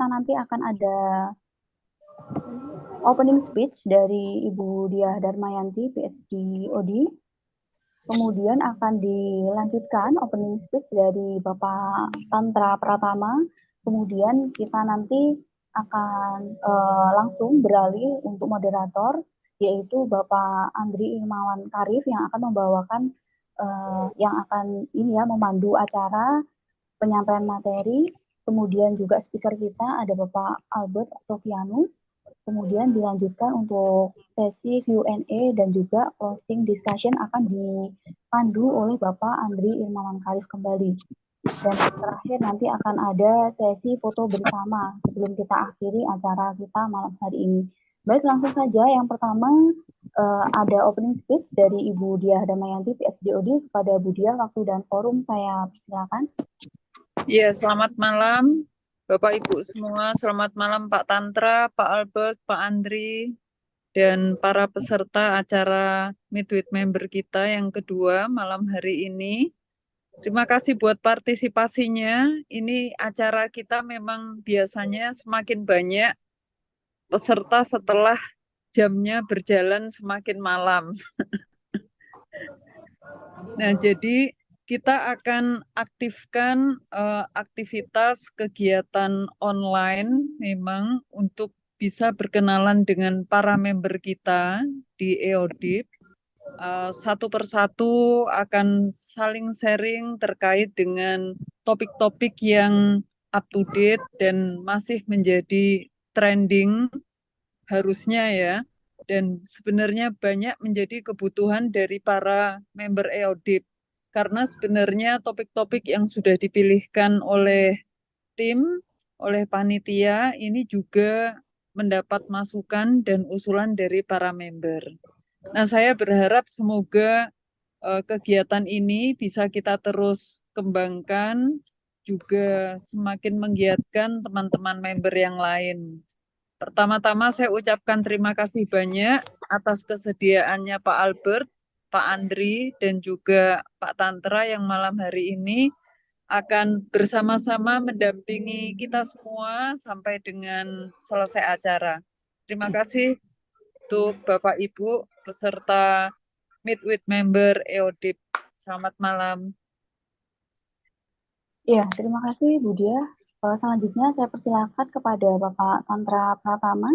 kita nanti akan ada opening speech dari Ibu Diah Darmayanti, PhD OD. Kemudian akan dilanjutkan opening speech dari Bapak Tantra Pratama. Kemudian kita nanti akan langsung beralih untuk moderator, yaitu Bapak Andri Ilmawan Karif yang akan membawakan yang akan memandu acara penyampaian materi. Kemudian juga speaker kita ada Bapak Albert Sofianus. Kemudian dilanjutkan untuk sesi Q&A dan juga closing discussion akan dipandu oleh Bapak Andri Ilmawan Karif kembali. Dan terakhir nanti akan ada sesi foto bersama sebelum kita akhiri acara kita malam hari ini. Baik, langsung saja. Yang pertama ada opening speech dari Ibu Diah Damayanti, PhDOD. Kepada Bu Diah, waktu dan forum saya persilakan. Ya, selamat malam Bapak Ibu semua. Selamat malam Pak Tantra, Pak Albert, Pak Andri, dan para peserta acara Meet with Member kita yang kedua malam hari ini. Terima kasih buat partisipasinya. Ini acara kita memang biasanya semakin banyak peserta setelah jamnya berjalan semakin malam. Nah, jadi kita akan aktifkan aktivitas kegiatan online memang untuk bisa berkenalan dengan para member kita di EODIP. Satu persatu akan saling sharing terkait dengan topik-topik yang up to date dan masih menjadi trending harusnya ya. Dan sebenarnya banyak menjadi kebutuhan dari para member EODIP. Karena sebenarnya topik-topik yang sudah dipilihkan oleh tim, oleh panitia, ini juga mendapat masukan dan usulan dari para member. Nah, saya berharap semoga kegiatan ini bisa kita terus kembangkan, juga semakin menggiatkan teman-teman member yang lain. Pertama-tama saya ucapkan terima kasih banyak atas kesediaannya Pak Albert, Pak Andri, dan juga Pak Tantra yang malam hari ini akan bersama-sama mendampingi kita semua sampai dengan selesai acara. Terima kasih untuk Bapak Ibu peserta Meet with Member EODIP. Selamat malam. Iya, terima kasih Bu Diah. Selanjutnya saya persilakan kepada Bapak Tantra Pratama.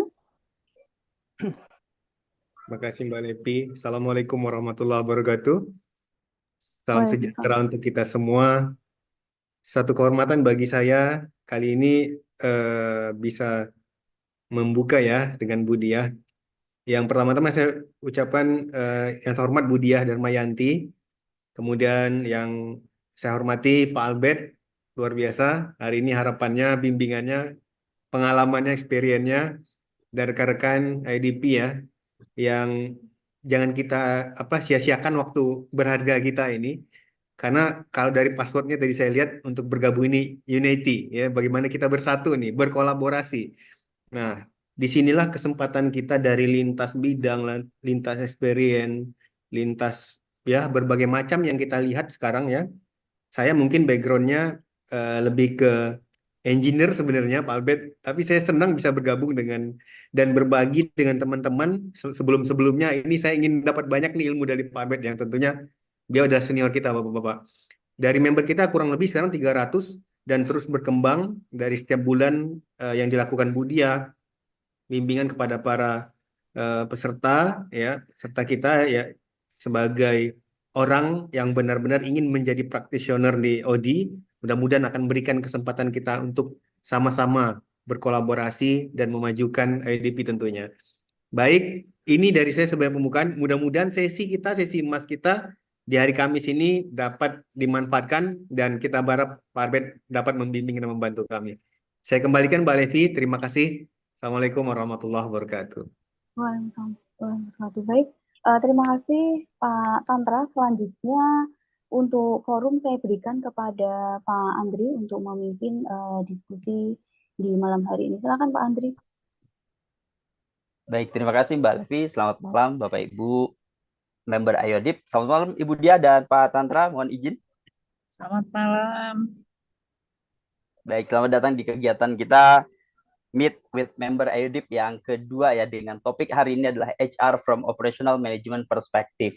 Terima kasih Mbak Levi. Assalamualaikum warahmatullahi wabarakatuh. Salam sejahtera untuk kita semua. Satu kehormatan bagi saya kali ini bisa membuka ya dengan Bu Diah. Yang pertama-tama saya ucapkan yang terhormat Bu Diah Darmayanti. Kemudian yang saya hormati Pak Albert, luar biasa. Hari ini harapannya, bimbingannya, pengalamannya, experience-nya dari rekan-rekan IDP ya, yang jangan kita sia-siakan waktu berharga kita ini. Karena kalau dari passwordnya tadi saya lihat untuk bergabung ini Unity ya, bagaimana kita bersatu nih, berkolaborasi. Nah, disinilah kesempatan kita dari lintas bidang, lintas experience, lintas ya berbagai macam yang kita lihat sekarang ya. Saya mungkin backgroundnya lebih ke engineer sebenarnya Pak Albert, tapi saya senang bisa bergabung dengan dan berbagi dengan teman-teman sebelum-sebelumnya. Ini saya ingin dapat banyak nih ilmu dari Pak Albert yang tentunya dia udah senior kita Bapak-Bapak. Dari member kita kurang lebih sekarang 300 dan terus berkembang dari setiap bulan yang dilakukan Budia, bimbingan kepada para peserta ya, peserta kita ya sebagai orang yang benar-benar ingin menjadi practitioner di OD. Mudah-mudahan akan berikan kesempatan kita untuk sama-sama berkolaborasi dan memajukan IDP tentunya. Baik, ini dari saya sebagai pembukaan. Mudah-mudahan sesi emas kita di hari Kamis ini dapat dimanfaatkan dan kita berharap Pak Albert dapat membimbing dan membantu kami. Saya kembalikan Mbak Levi, terima kasih. Assalamualaikum warahmatullahi wabarakatuh. Waalaikumsalam warahmatullahi wabarakatuh. Baik, terima kasih Pak Tantra. Selanjutnya untuk forum saya berikan kepada Pak Andri untuk memimpin diskusi di malam hari ini. Silakan Pak Andri. Baik, terima kasih Mbak Levi. Selamat malam Bapak Ibu member IODIP. Selamat malam Ibu Dia dan Pak Tantra. Mohon izin. Selamat malam. Baik, selamat datang di kegiatan kita Meet with Member IODIP yang kedua ya, dengan topik hari ini adalah HR from Operational Management Perspective.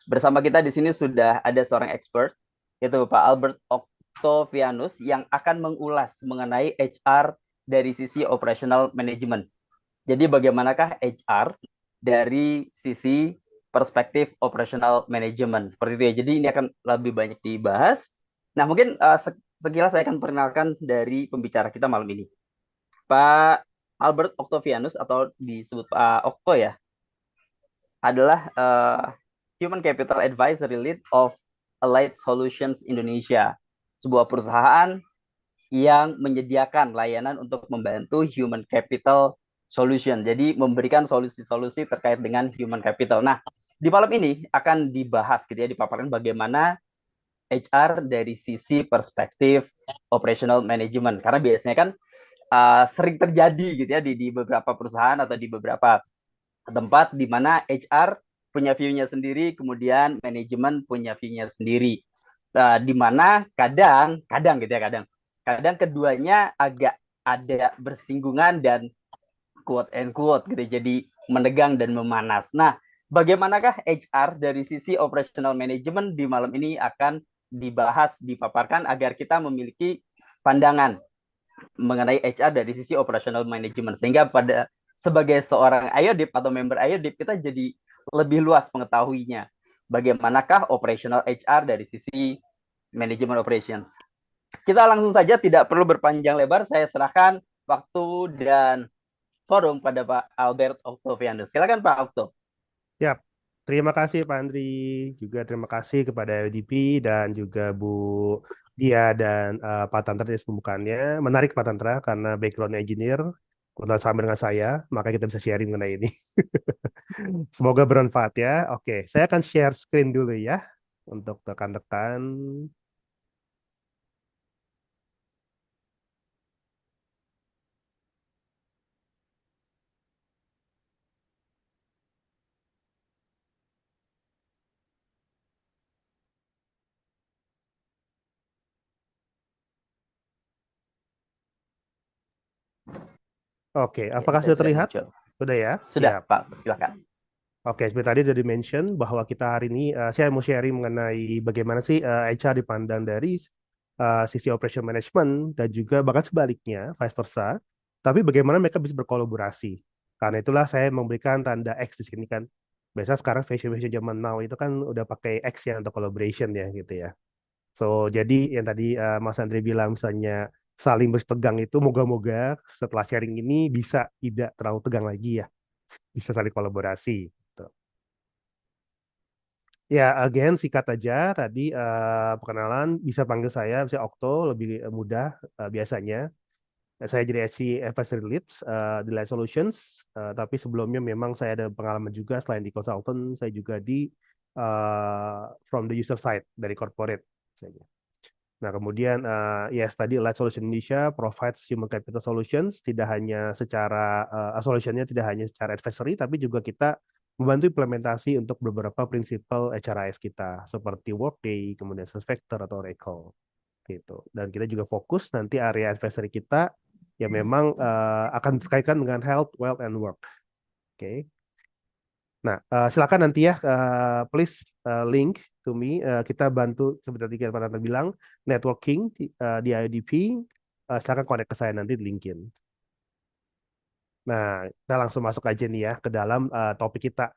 Bersama kita di sini sudah ada seorang expert, yaitu Bapak Albert Octavianus, yang akan mengulas mengenai HR dari sisi operational management. Jadi bagaimanakah HR dari sisi perspektif operational management, seperti itu ya. Jadi ini akan lebih banyak dibahas. Nah, mungkin sekilas saya akan perkenalkan dari pembicara kita malam ini. Pak Albert Octavianus, atau disebut Pak Okto ya, adalah Human Capital Advisory Lead of Allied Solutions Indonesia, sebuah perusahaan yang menyediakan layanan untuk membantu human capital solution. Jadi memberikan solusi-solusi terkait dengan human capital. Nah, di malam ini akan dibahas gitu ya, dipaparkan bagaimana HR dari sisi perspektif operational management. Karena biasanya kan sering terjadi gitu ya di beberapa perusahaan atau di beberapa tempat di mana HR punya view-nya sendiri, kemudian manajemen punya view-nya sendiri. Di mana kadang gitu ya, kadang keduanya agak ada bersinggungan dan quote and quote gitu, jadi menegang dan memanas. Nah, bagaimanakah HR dari sisi operational management di malam ini akan dibahas, dipaparkan agar kita memiliki pandangan mengenai HR dari sisi operational management, sehingga pada sebagai seorang IODIP atau member IODIP kita jadi lebih luas mengetahuinya bagaimanakah operational HR dari sisi manajemen operations. Kita langsung saja, tidak perlu berpanjang lebar, saya serahkan waktu dan forum pada Pak Albert Octavianus. Silakan Pak Octo. Ya, terima kasih Pak Andri. Juga terima kasih kepada IODP dan juga Bu Dia dan Pak Tantra di pembukaannya. Menarik Pak Tantra karena background engineer, kebetulan sama dengan saya, maka kita bisa sharing mengenai ini. Semoga bermanfaat ya. Oke, saya akan share screen dulu ya untuk rekan-rekan. Oke, apakah sudah terlihat? Sudah ya? Sudah, Siap. Pak. Silakan. Oke, seperti tadi sudah di-mention bahwa kita hari ini, saya mau sharing mengenai bagaimana sih HR dipandang dari sisi operation management dan juga bahkan sebaliknya, vice versa. Tapi bagaimana mereka bisa berkolaborasi. Karena itulah saya memberikan tanda X di sini kan. Biasa sekarang fashion zaman now itu kan udah pakai X ya untuk collaboration ya gitu ya. So, jadi yang tadi Mas Andri bilang misalnya saling bertegang itu, moga-moga setelah sharing ini bisa tidak terlalu tegang lagi ya. Bisa saling kolaborasi. Gitu. Ya, again singkat aja tadi perkenalan, bisa panggil saya, bisa Okto, lebih mudah biasanya. Saya jadi SC Advisory Lead di Light Solutions, tapi sebelumnya memang saya ada pengalaman juga selain di consultant, saya juga di from the user side dari corporate. Nah, kemudian yes, tadi Light Solution Indonesia provides human capital solutions, tidak hanya secara solutionnya tidak hanya secara advisory, tapi juga kita membantu implementasi untuk beberapa prinsipal HRIS kita seperti Workday, kemudian SuccessFactors atau Oracle gitu. Dan kita juga fokus nanti area advisory kita yang memang akan dikaitkan dengan health, wealth, and work. Oke. Nah, silakan nanti ya, please link to me. Kita bantu seperti yang Pak Tata bilang, networking di IODP. Silakan connect ke saya nanti di LinkedIn. Nah, kita langsung masuk aja nih ya ke dalam topik kita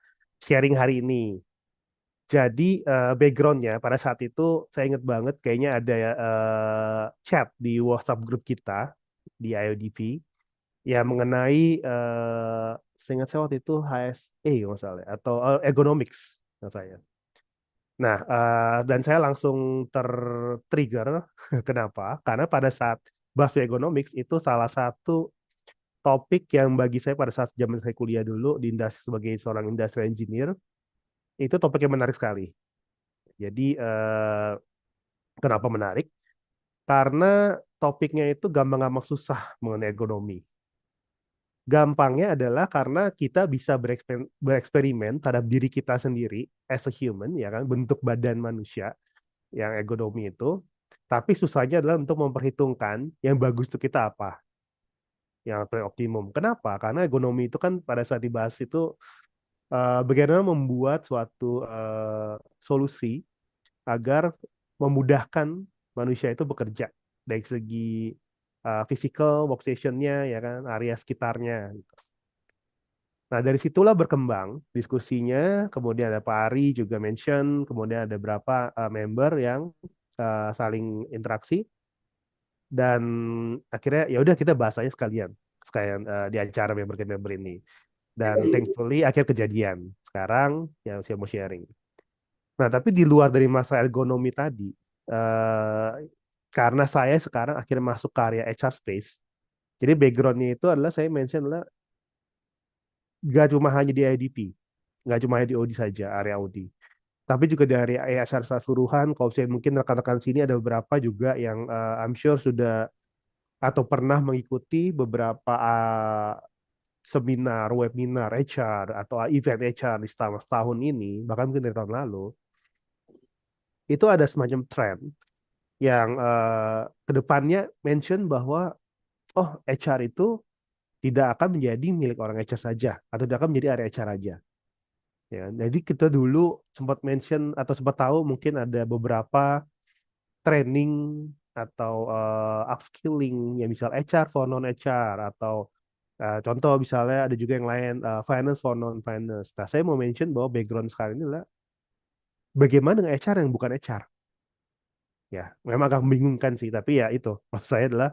sharing hari ini. Jadi backgroundnya pada saat itu saya ingat banget kayaknya ada chat di WhatsApp grup kita di IODP ya mengenai seingat saya waktu itu HSE misalnya atau ergonomics saya. Nah, dan saya langsung tertrigger. Kenapa? Karena pada saat bahas ergonomics itu salah satu topik yang bagi saya pada saat zaman saya kuliah dulu di industri sebagai seorang industrial engineer itu topik yang menarik sekali. Jadi kenapa menarik? Karena topiknya itu gampang-gampang susah mengenai ergonomi. Gampangnya adalah karena kita bisa bereksperimen terhadap diri kita sendiri as a human, ya kan, bentuk badan manusia yang ergonomi itu. Tapi susahnya adalah untuk memperhitungkan yang bagus untuk kita apa. yang paling optimum. Kenapa? Karena ergonomi itu kan pada saat dibahas itu bagaimana membuat suatu solusi agar memudahkan manusia itu bekerja dari segi physical workstation-nya, ya kan, area sekitarnya. Gitu. Nah, dari situlah berkembang diskusinya, kemudian ada Pak Ari juga mention, kemudian ada beberapa member yang saling interaksi, dan akhirnya ya udah kita bahas aja sekalian di acara member-member ini. Dan thankfully akhir kejadian. Sekarang yang saya mau sharing. Nah, tapi di luar dari masalah ergonomi tadi, eh, karena saya sekarang akhirnya masuk ke area HR space, jadi backgroundnya itu adalah saya mention adalah nggak cuma hanya di IDP, nggak cuma hanya di OD saja, area OD, tapi juga dari area HR keseluruhan. Kalau saya mungkin rekan-rekan sini ada beberapa juga yang I'm sure sudah atau pernah mengikuti beberapa seminar, webinar HR atau event HR di setahun ini, bahkan mungkin dari tahun lalu, itu ada semacam tren yang kedepannya mention bahwa oh HR itu tidak akan menjadi milik orang HR saja atau tidak akan menjadi area HR aja. Ya, jadi kita dulu sempat mention atau sempat tahu mungkin ada beberapa training atau upskilling yang misal HR for non HR atau contoh misalnya ada juga yang lain finance for non finance. Nah, saya mau mention bahwa background sekarang ini adalah bagaimana dengan HR yang bukan HR. Ya, memang agak membingungkan sih, tapi ya itu maksud saya adalah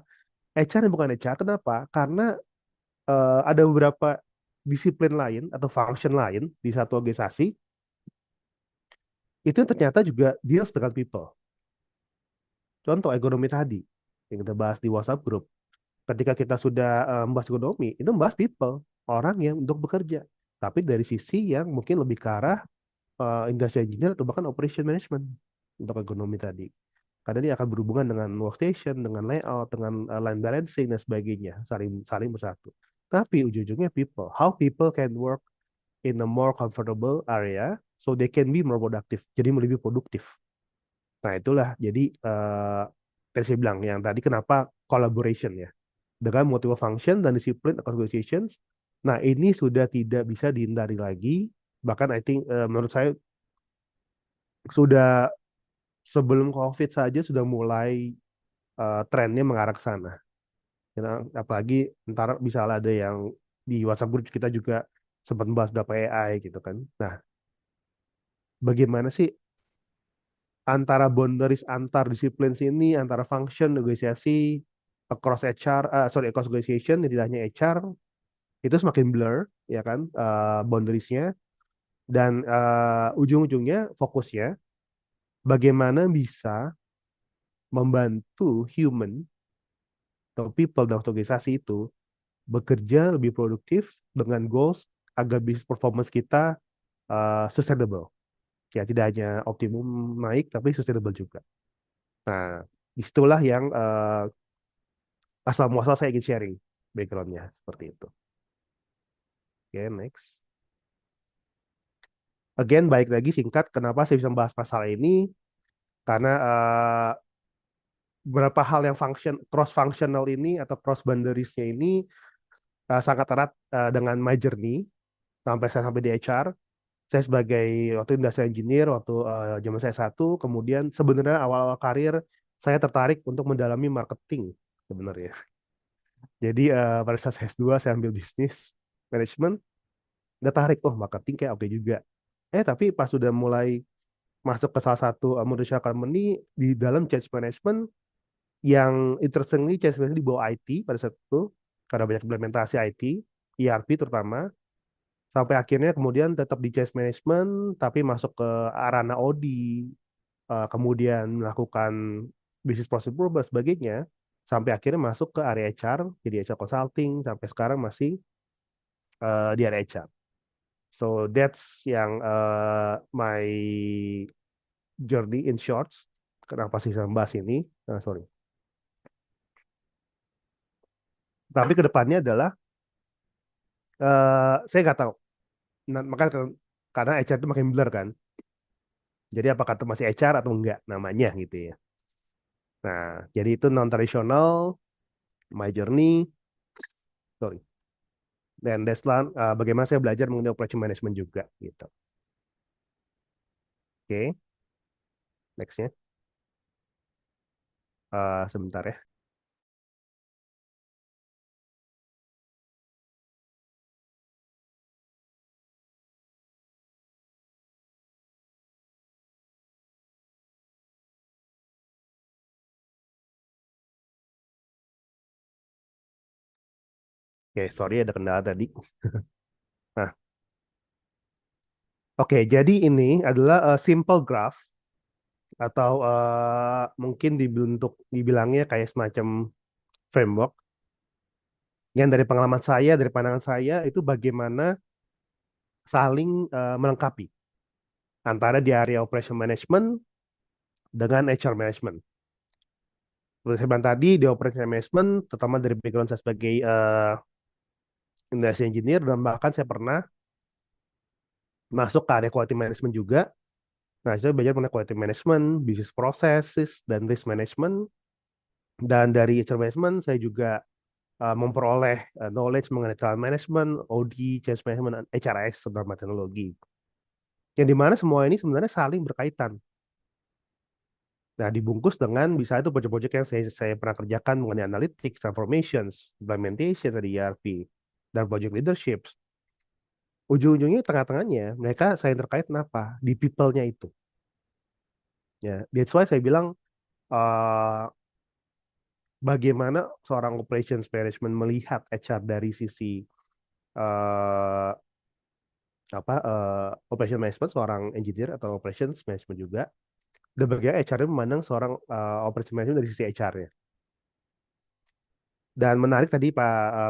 HR yang bukan HR. Kenapa? Karena ada beberapa disiplin lain atau function lain di satu organisasi itu ternyata juga deals dengan people. Contoh ekonomi tadi yang kita bahas di WhatsApp group. Ketika kita sudah membahas ekonomi, itu membahas people, orang yang untuk bekerja. Tapi dari sisi yang mungkin lebih ke arah industrial engineer atau bahkan operation management untuk ekonomi tadi. Karena dia akan berhubungan dengan workstation, dengan layout, dengan line balancing dan sebagainya, saling bersatu. Tapi ujung-ujungnya people, how people can work in a more comfortable area so they can be more productive, jadi lebih produktif. Nah, itulah jadi tadi saya bilang yang tadi kenapa collaboration ya dengan multiple function dan disiplin organizations. Nah, ini sudah tidak bisa dihindari lagi. Bahkan I think menurut saya sudah sebelum COVID saja sudah mulai trennya mengarah ke sana. Ya, apalagi ntar misalnya ada yang di WhatsApp group kita juga sempat membahas beberapa AI gitu kan. Nah, bagaimana sih antara boundaries antar disiplin sini, antara function negosiasi across HR, across organization, tidak hanya HR, itu semakin blur, ya kan, boundariesnya, dan ujung-ujungnya fokusnya bagaimana bisa membantu human atau people dalam organisasi itu bekerja lebih produktif dengan goals agar bisnis performance kita sustainable. Ya, tidak hanya optimum naik, tapi sustainable juga. Nah, disitulah yang asal muasal saya ingin sharing backgroundnya seperti itu. Oke, next. Again, baik lagi singkat, kenapa saya bisa membahas masalah ini? Karena beberapa hal yang cross functional ini atau cross boundariesnya ini sangat erat dengan my journey sampai di HR. Saya sebagai waktu industrial engineer waktu zaman saya satu, kemudian sebenarnya awal-awal karir saya tertarik untuk mendalami marketing sebenarnya. Jadi pada saat saya S2 saya ambil bisnis management, udah tarik, oh marketing kayak oke juga. Tapi pas sudah mulai masuk ke salah satu multinational company di dalam change management, yang interestingly change management di bawah IT pada saat itu, karena banyak implementasi IT, ERP terutama, sampai akhirnya kemudian tetap di change management, tapi masuk ke ranah OD, kemudian melakukan business process improvement dan sebagainya, sampai akhirnya masuk ke area HR, jadi HR consulting, sampai sekarang masih di area HR. So that's yang my journey in short. Kenapa sih saya membahas ini? Sorry. Tapi kedepannya adalah saya nggak tahu. Nah, makanya karena HR itu makin blur kan. Jadi apakah itu masih HR atau enggak namanya gitu ya. Nah, jadi itu non tradisional, my journey. Sorry. Dan that's bagaimana saya belajar mengenai operation management juga gitu. Oke, nextnya. Sebentar ya. Oke, sorry ada kendala tadi. Nah, oke, jadi ini adalah simple graph atau mungkin dibilangnya kayak semacam framework yang dari pengalaman saya, dari pandangan saya itu bagaimana saling melengkapi antara di area operation management dengan HR management. Seperti saya bilang tadi, di operation management, terutama dari background saya sebagai industri engineer, dan bahkan saya pernah masuk ke area quality management juga. Nah, saya belajar mengenai quality management, business processes, dan risk management. Dan dari HR management, saya juga memperoleh knowledge mengenai talent management, OD, change management, dan HRS, terutama teknologi. Yang dimana semua ini sebenarnya saling berkaitan. Nah, dibungkus dengan bisa itu project-project yang saya pernah kerjakan mengenai analytics, transformations, implementation dari ERP, dan project leadership. Ujung-ujungnya, tengah-tengahnya, mereka saling terkait kenapa? Di people-nya itu. Ya, that's why saya bilang bagaimana seorang operations management melihat HR dari sisi uh, operation management, seorang engineer atau operations management juga, dan bagaimana HR memandang seorang operation management dari sisi HR-nya. Dan menarik tadi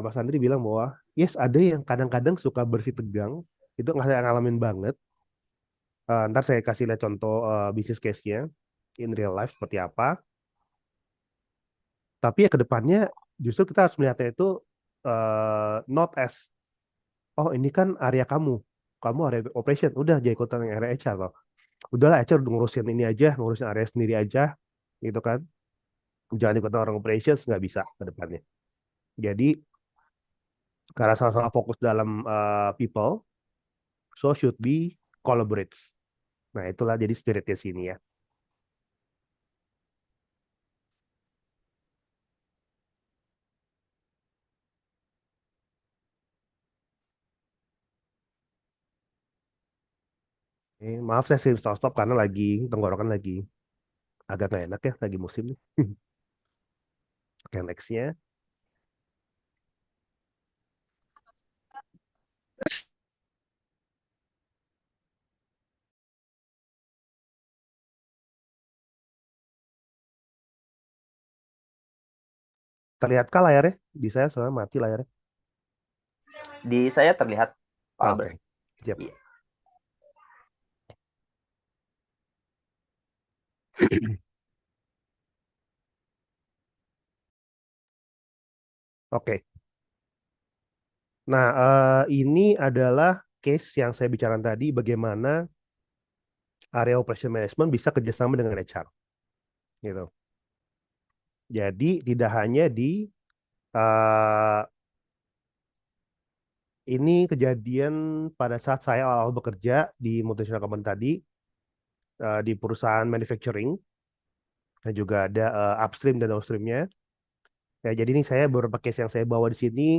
Mas Andri bilang bahwa yes, ada yang kadang-kadang suka bersih tegang, itu nggak saya ngalamin banget. Ntar saya kasih lihat contoh business case-nya in real life seperti apa. Tapi ya ke depannya justru kita harus melihatnya itu not as oh ini kan area kamu area operation, udah jadi ikutan yang area HR loh. Udahlah HR udah ngurusin ini aja, ngurusin area sendiri aja, gitu kan. Jangan ikutan orang operations, nggak bisa ke depannya. Jadi karena sama-sama fokus dalam people, so should be collaborates. Nah itulah jadi spiritnya sini ya. Maaf saya sering stop karena lagi tenggorokan lagi agak nggak enak ya, lagi musim nih. Oke, nextnya. Terlihatkah layarnya? Di saya soalnya mati layarnya. Di saya terlihat, Pak Oke, Albert. siap. Iya. Oke. Nah, ini adalah case yang saya bicarakan tadi, bagaimana area operation management bisa kerjasama dengan HR. Gitu. Jadi tidak hanya di ini kejadian pada saat saya awal bekerja di multinational company tadi, di perusahaan manufacturing, dan juga ada upstream dan downstreamnya. Ya, jadi ini saya beberapa case yang saya bawa di sini,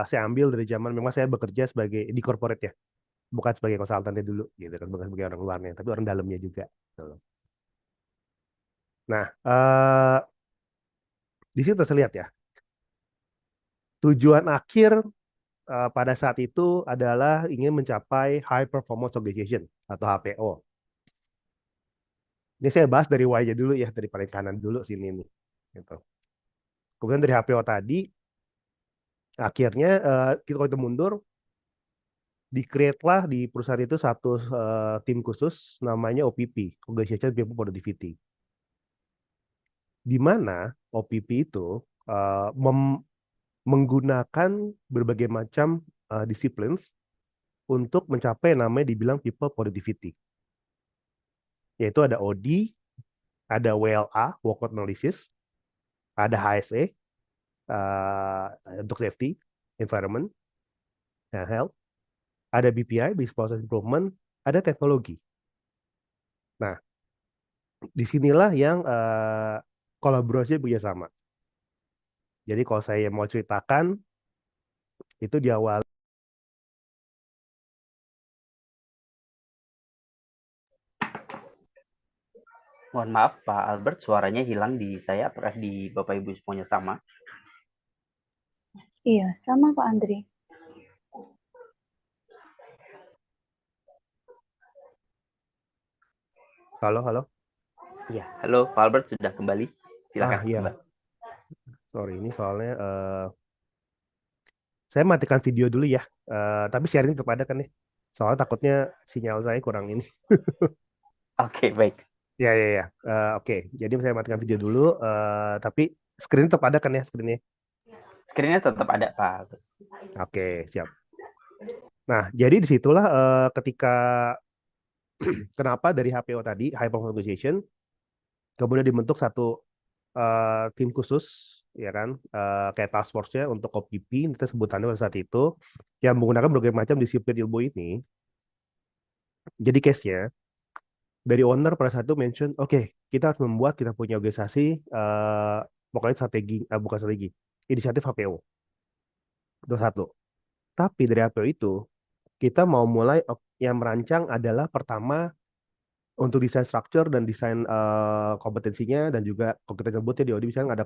saya ambil dari zaman memang saya bekerja sebagai di corporate ya, bukan sebagai konsultannya dulu, gitu kan, bukan sebagai orang luarnya, tapi orang dalamnya juga. Gitu. Nah, di situ terlihat ya, tujuan akhir pada saat itu adalah ingin mencapai High Performance Organization atau HPO. Ini saya bahas dari Y-nya dulu ya, dari paling kanan dulu sini nih. Gitu. Kemudian dari HPO tadi, akhirnya kalau kita mundur, di-create lah di perusahaan itu satu tim khusus namanya OPP, Organization People Productivity. Di mana OPP itu menggunakan berbagai macam disiplin untuk mencapai namanya dibilang People Productivity. Yaitu ada OD, ada WLA, Workload Analysis, ada HSE, untuk safety, environment, dan health. Ada BPI, business process improvement, ada teknologi. Nah, disinilah yang kolaborasi bekerjasama. Jadi kalau saya mau ceritakan, itu di awal. Mohon maaf Pak Albert, suaranya hilang di saya. Apakah di Bapak Ibu semuanya sama? Iya, sama Pak Andri. Halo, halo. Iya, halo Pak Albert sudah kembali. Silakan Iya. kembali. Sorry, ini soalnya saya matikan video dulu ya. Tapi sharing tetap ada kan nih. Soalnya takutnya sinyal saya kurang ini. Oke, baik. Ya, ya, ya. Oke, jadi saya matikan video dulu. Tapi screen tetap ada kan ya screennya? Screen-nya tetap ada Pak Albert. Oke, siap. Nah, jadi disitulah ketika kenapa dari HPO tadi, High Performance Organization, kemudian dibentuk satu tim khusus, ya kan, kayak task force-nya untuk OPP, kita sebutannya pada saat itu, yang menggunakan berbagai macam disiplin ilmu ini. Jadi case-nya, dari owner pada saat itu mention, oke, kita harus membuat, kita punya organisasi, pokoknya strategi, bukan strategi, inisiatif HPO. Itu satu. Tapi dari HPO itu, kita mau mulai, yang merancang adalah pertama, untuk desain structure dan desain kompetensinya, dan juga kalau kita nyebutnya di OD misalnya ada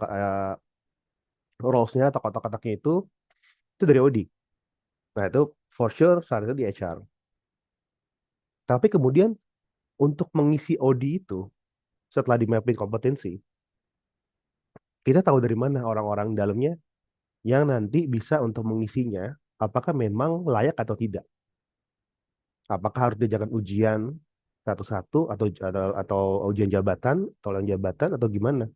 roles-nya atau kotak-kotaknya itu dari OD. Nah itu for sure saat itu di HR. Tapi kemudian untuk mengisi OD itu setelah di mapping kompetensi, kita tahu dari mana orang-orang dalamnya yang nanti bisa untuk mengisinya, apakah memang layak atau tidak. Apakah harus dijalankan ujian satu-satu atau ujian jabatan, tolong jabatan atau gimana?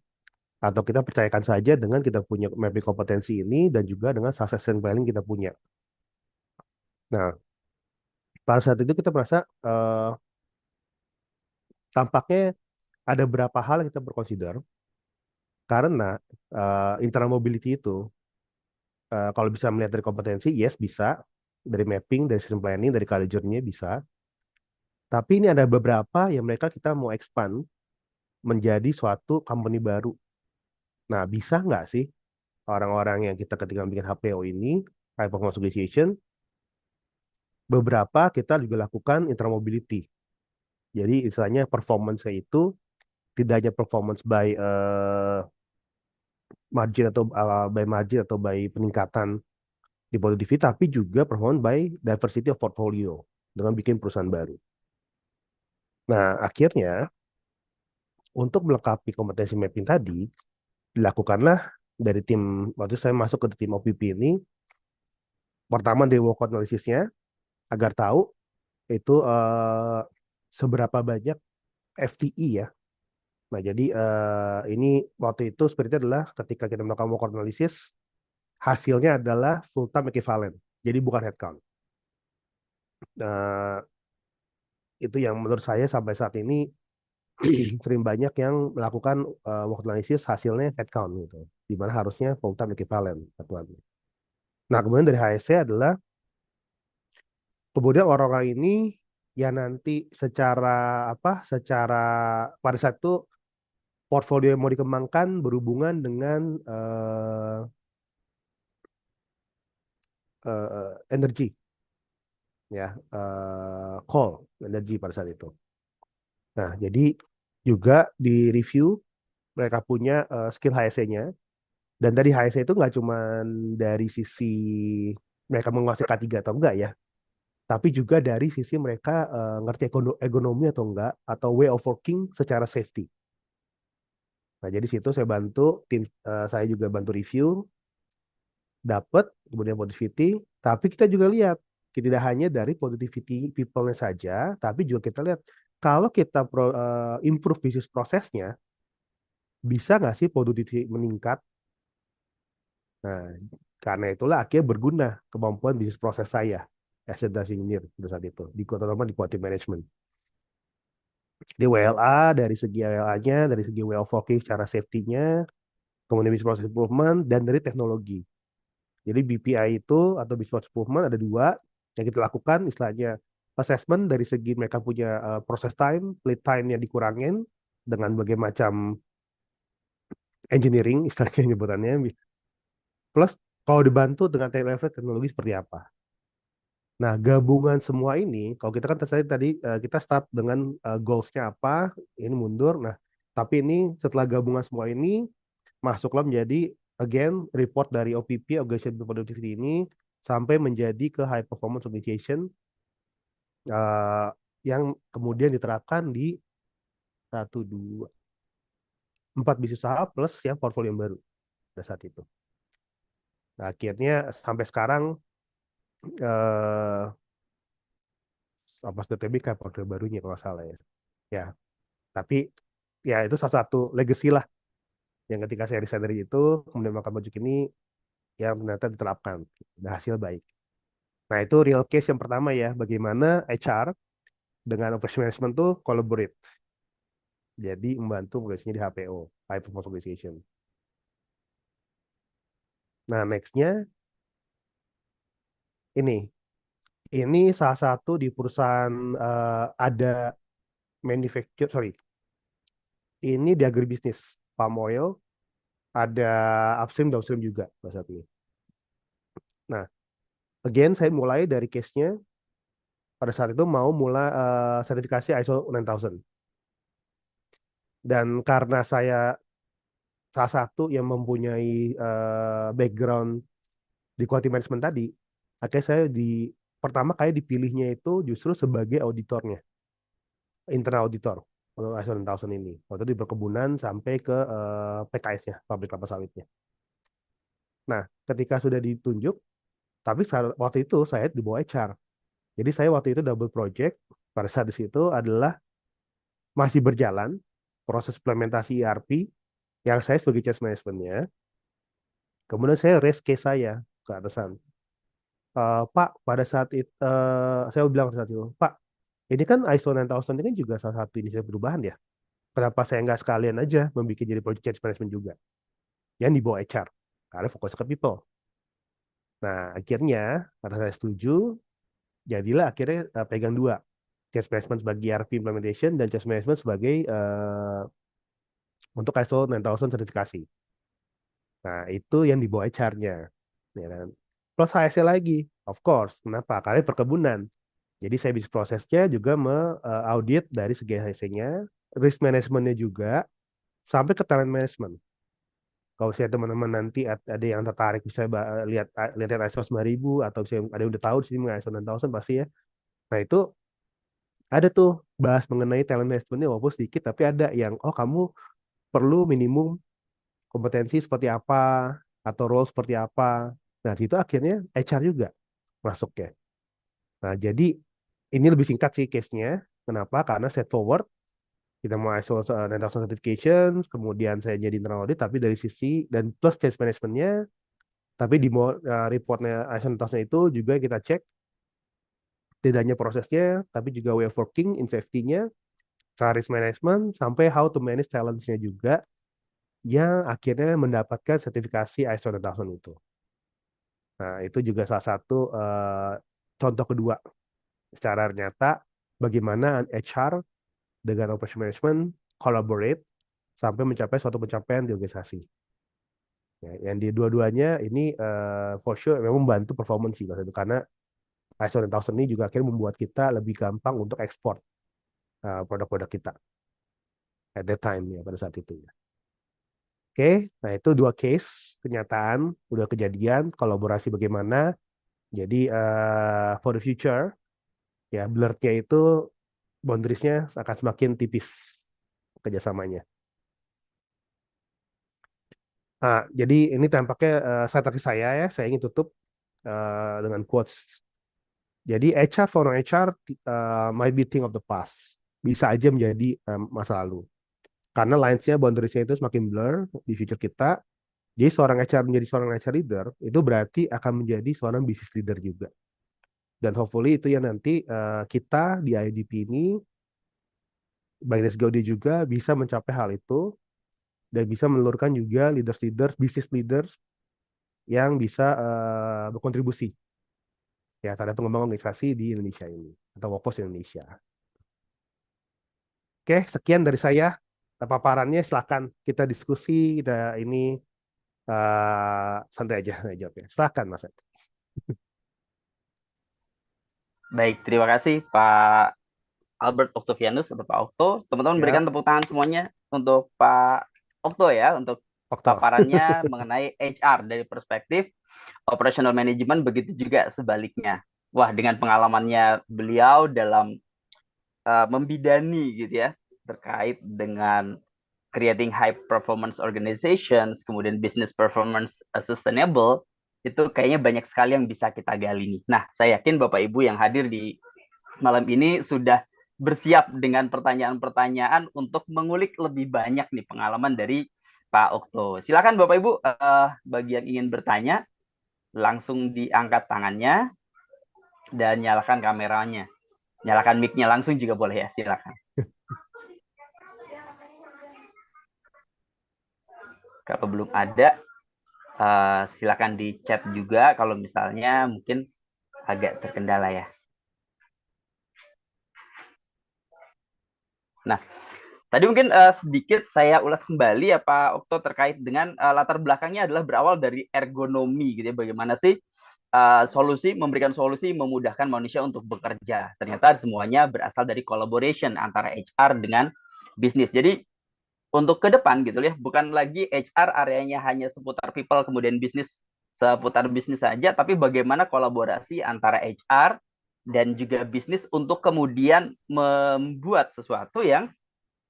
Atau kita percayakan saja dengan kita punya mapping kompetensi ini dan juga dengan succession planning kita punya. Nah, pada saat itu kita merasa tampaknya ada beberapa hal yang kita berconsider karena internal mobility itu kalau bisa melihat dari kompetensi, yes bisa, dari mapping, dari system planning, dari culture-nya bisa. Tapi ini ada beberapa yang mereka kita mau expand menjadi suatu company baru. Nah, bisa nggak sih orang-orang yang kita ketika bikin HPO ini, High Performance Organization, beberapa kita juga lakukan intermobility. Jadi istilahnya performance itu tidak hanya performance by margin atau by margin atau by peningkatan di productivity, tapi juga performance by diversity of portfolio dengan bikin perusahaan baru. Nah, akhirnya untuk melengkapi kompetensi mapping tadi, dilakukanlah dari tim, waktu saya masuk ke tim OPP ini, pertama dari work analysis-nya, agar tahu itu seberapa banyak FTE ya. Nah, jadi ini waktu itu spiritnya adalah ketika kita melakukan work analysis, hasilnya adalah full time equivalent, jadi bukan headcount. Itu yang menurut saya sampai saat ini sering banyak yang melakukan work analysis hasilnya headcount gitu, di mana harusnya full time equivalent satuannya. Nah, kemudian dari HSC adalah kemudian orang-orang ini ya nanti secara pada saat itu portfolio yang mau dikembangkan berhubungan dengan energi ya, coal energi pada saat itu. Nah, jadi juga di review mereka punya skill HSE-nya, dan tadi HSE itu nggak cuma dari sisi mereka menguasai K3 atau enggak ya, tapi juga dari sisi mereka ngerti ekonomi atau enggak, atau way of working secara safety. Nah, jadi situ saya bantu tim, saya juga bantu review, dapat kemudian positivity, tapi kita juga lihat tidak hanya dari positivity people-nya saja, tapi juga kita lihat kalau kita improve bisnis prosesnya, bisa nggak sih productivity meningkat? Nah, karena itulah akhirnya berguna kemampuan bisnis proses saya as a data engineer pada saat itu, terutama di quality management. Jadi WLA, dari segi WLA-nya, dari segi way of working secara safety-nya, kemudian business process improvement, dan dari teknologi. Jadi BPI itu atau business process improvement ada dua yang kita lakukan, istilahnya assessment dari segi mereka punya process time, lead time-nya dikurangin dengan berbagai macam engineering, istilahnya nyebutannya. Plus kalau dibantu dengan teknologi seperti apa. Nah, gabungan semua ini, kalau kita kan tadi kita start dengan goals-nya apa, ini mundur. Nah, tapi ini setelah gabungan semua ini, masuklah menjadi, again, report dari OPP, Organization Productivity ini, sampai menjadi ke High Performance Organization, eh, yang kemudian diterapkan di 1, 2, 4 bisnis usaha plus yang portfolio yang baru pada saat itu. Nah, akhirnya sampai sekarang, eh, apa TBK portfolio barunya kalau nggak salah ya. Ya, tapi ya itu salah satu legacy lah yang ketika saya resign dari itu kemudian makan baju ini yang ternyata diterapkan dan hasil baik. Nah, itu real case yang pertama ya, bagaimana HR dengan operation management tuh collaborate. Jadi membantu progresinya di HPO, High Performance Organization. Nah, nextnya ini. Ini salah satu di perusahaan, ada manufacture, sorry. Ini di agribisnis, palm oil, ada upstream, downstream juga salah satunya. Nah, again saya mulai dari case-nya pada saat itu mau mulai sertifikasi ISO 9000. Dan karena saya salah satu yang mempunyai background di quality management tadi, akhirnya saya pertama kali dipilihnya itu justru sebagai auditornya, internal auditor untuk ISO 9000 ini. Waktu itu di perkebunan sampai ke PKS-nya, pabrik kelapa sawitnya. Nah, ketika sudah ditunjuk, tapi waktu itu saya di bawah HR. Jadi saya waktu itu double project pada saat di situ adalah masih berjalan proses implementasi ERP yang saya sebagai change management-nya. Kemudian saya raise case saya ke atasan. Pak, pada saat itu saya bilang pada saat itu, Pak, ini kan ISO 9000 ini kan juga salah satu inisiatif perubahan ya. Kenapa saya nggak sekalian aja membuat jadi project change management juga yang di bawah HR karena fokus ke people. Nah, akhirnya karena saya setuju, jadilah akhirnya pegang dua, change management sebagai ERP implementation dan change management sebagai untuk ISO 9000 sertifikasi. Nah, itu yang di bawah HR-nya. Ya kan? Plus HSE lagi, of course. Kenapa? Karena perkebunan. Jadi saya bisnis prosesnya juga audit dari segi HSE-nya, risk management-nya juga, sampai ke talent management. Kalau saya teman-teman nanti ada yang tertarik bisa lihat ISO 9000 atau bisa ada yang udah tahu di sini mengenai ISO 9000 pasti ya. Nah, itu ada tuh bahas mengenai talent management-nya walaupun sedikit tapi ada yang kamu perlu minimum kompetensi seperti apa atau role seperti apa. Nah, itu akhirnya HR juga masuk ya. Nah, jadi ini lebih singkat sih case-nya. Kenapa? Karena set forward kita mau ISO 9000 certification, kemudian saya jadi internal audit tapi dari sisi dan plus change management-nya, tapi di reportnya ISO 9000 itu juga kita cek tidak hanya prosesnya tapi juga way of working in safety-nya, risk management sampai how to manage challenge-nya juga yang akhirnya mendapatkan sertifikasi ISO 9000 itu. Nah, itu juga salah satu contoh kedua secara nyata bagaimana HR dengan operation management collaborate sampai mencapai suatu pencapaian di organisasi. Ya, yang di dua-duanya ini for sure memang membantu performance sih itu karena ISO 9000 ini juga akhirnya membuat kita lebih gampang untuk ekspor produk-produk kita at that time ya pada saat itu ya. Oke, nah itu dua case kenyataan udah kejadian kolaborasi bagaimana. Jadi for the future ya blurnya itu boundariesnya akan semakin tipis kerjasamanya. Nah, jadi ini tampaknya strategi saya ingin tutup dengan quotes. Jadi HR for HR might be thing of the past, bisa aja menjadi masa lalu. Karena lines-nya, boundariesnya itu semakin blur di future kita. Jadi seorang HR menjadi seorang HR leader itu berarti akan menjadi seorang business leader juga. Dan hopefully itu yang nanti kita di IDP ini, by Gaudi juga bisa mencapai hal itu dan bisa menelurkan juga business leaders yang bisa berkontribusi ya terhadap pengembangan organisasi di Indonesia ini atau Workforce Indonesia. Oke, sekian dari saya. Paparannya silakan kita diskusi, kita ini santai aja jawabnya. Silakan Mas Ed. Baik, terima kasih Pak Albert Octavianus atau Pak Okto. Teman-teman Ya, berikan tepuk tangan semuanya untuk Pak Okto ya, untuk Okto. paparannya mengenai HR dari perspektif operational management, begitu juga sebaliknya. Wah, dengan pengalamannya beliau dalam membidani gitu ya, terkait dengan creating high performance organizations, kemudian business performance sustainable, itu kayaknya banyak sekali yang bisa kita gali nih. Nah, saya yakin Bapak Ibu yang hadir di malam ini sudah bersiap dengan pertanyaan-pertanyaan untuk mengulik lebih banyak nih pengalaman dari Pak Okto. Silakan Bapak Ibu, bagi yang ingin bertanya, langsung diangkat tangannya dan nyalakan kameranya. Nyalakan mic-nya langsung juga boleh ya, silakan. Kalau belum ada, silakan di chat juga kalau misalnya mungkin agak terkendala ya. Nah, tadi mungkin sedikit saya ulas kembali ya Pak Okto terkait dengan latar belakangnya adalah berawal dari ergonomi gitu ya. Bagaimana sih memberikan solusi memudahkan manusia untuk bekerja. Ternyata semuanya berasal dari collaboration antara HR dengan bisnis. Jadi untuk ke depan gitu ya, bukan lagi HR areanya hanya seputar people, kemudian bisnis seputar bisnis saja, tapi bagaimana kolaborasi antara HR dan juga bisnis untuk kemudian membuat sesuatu yang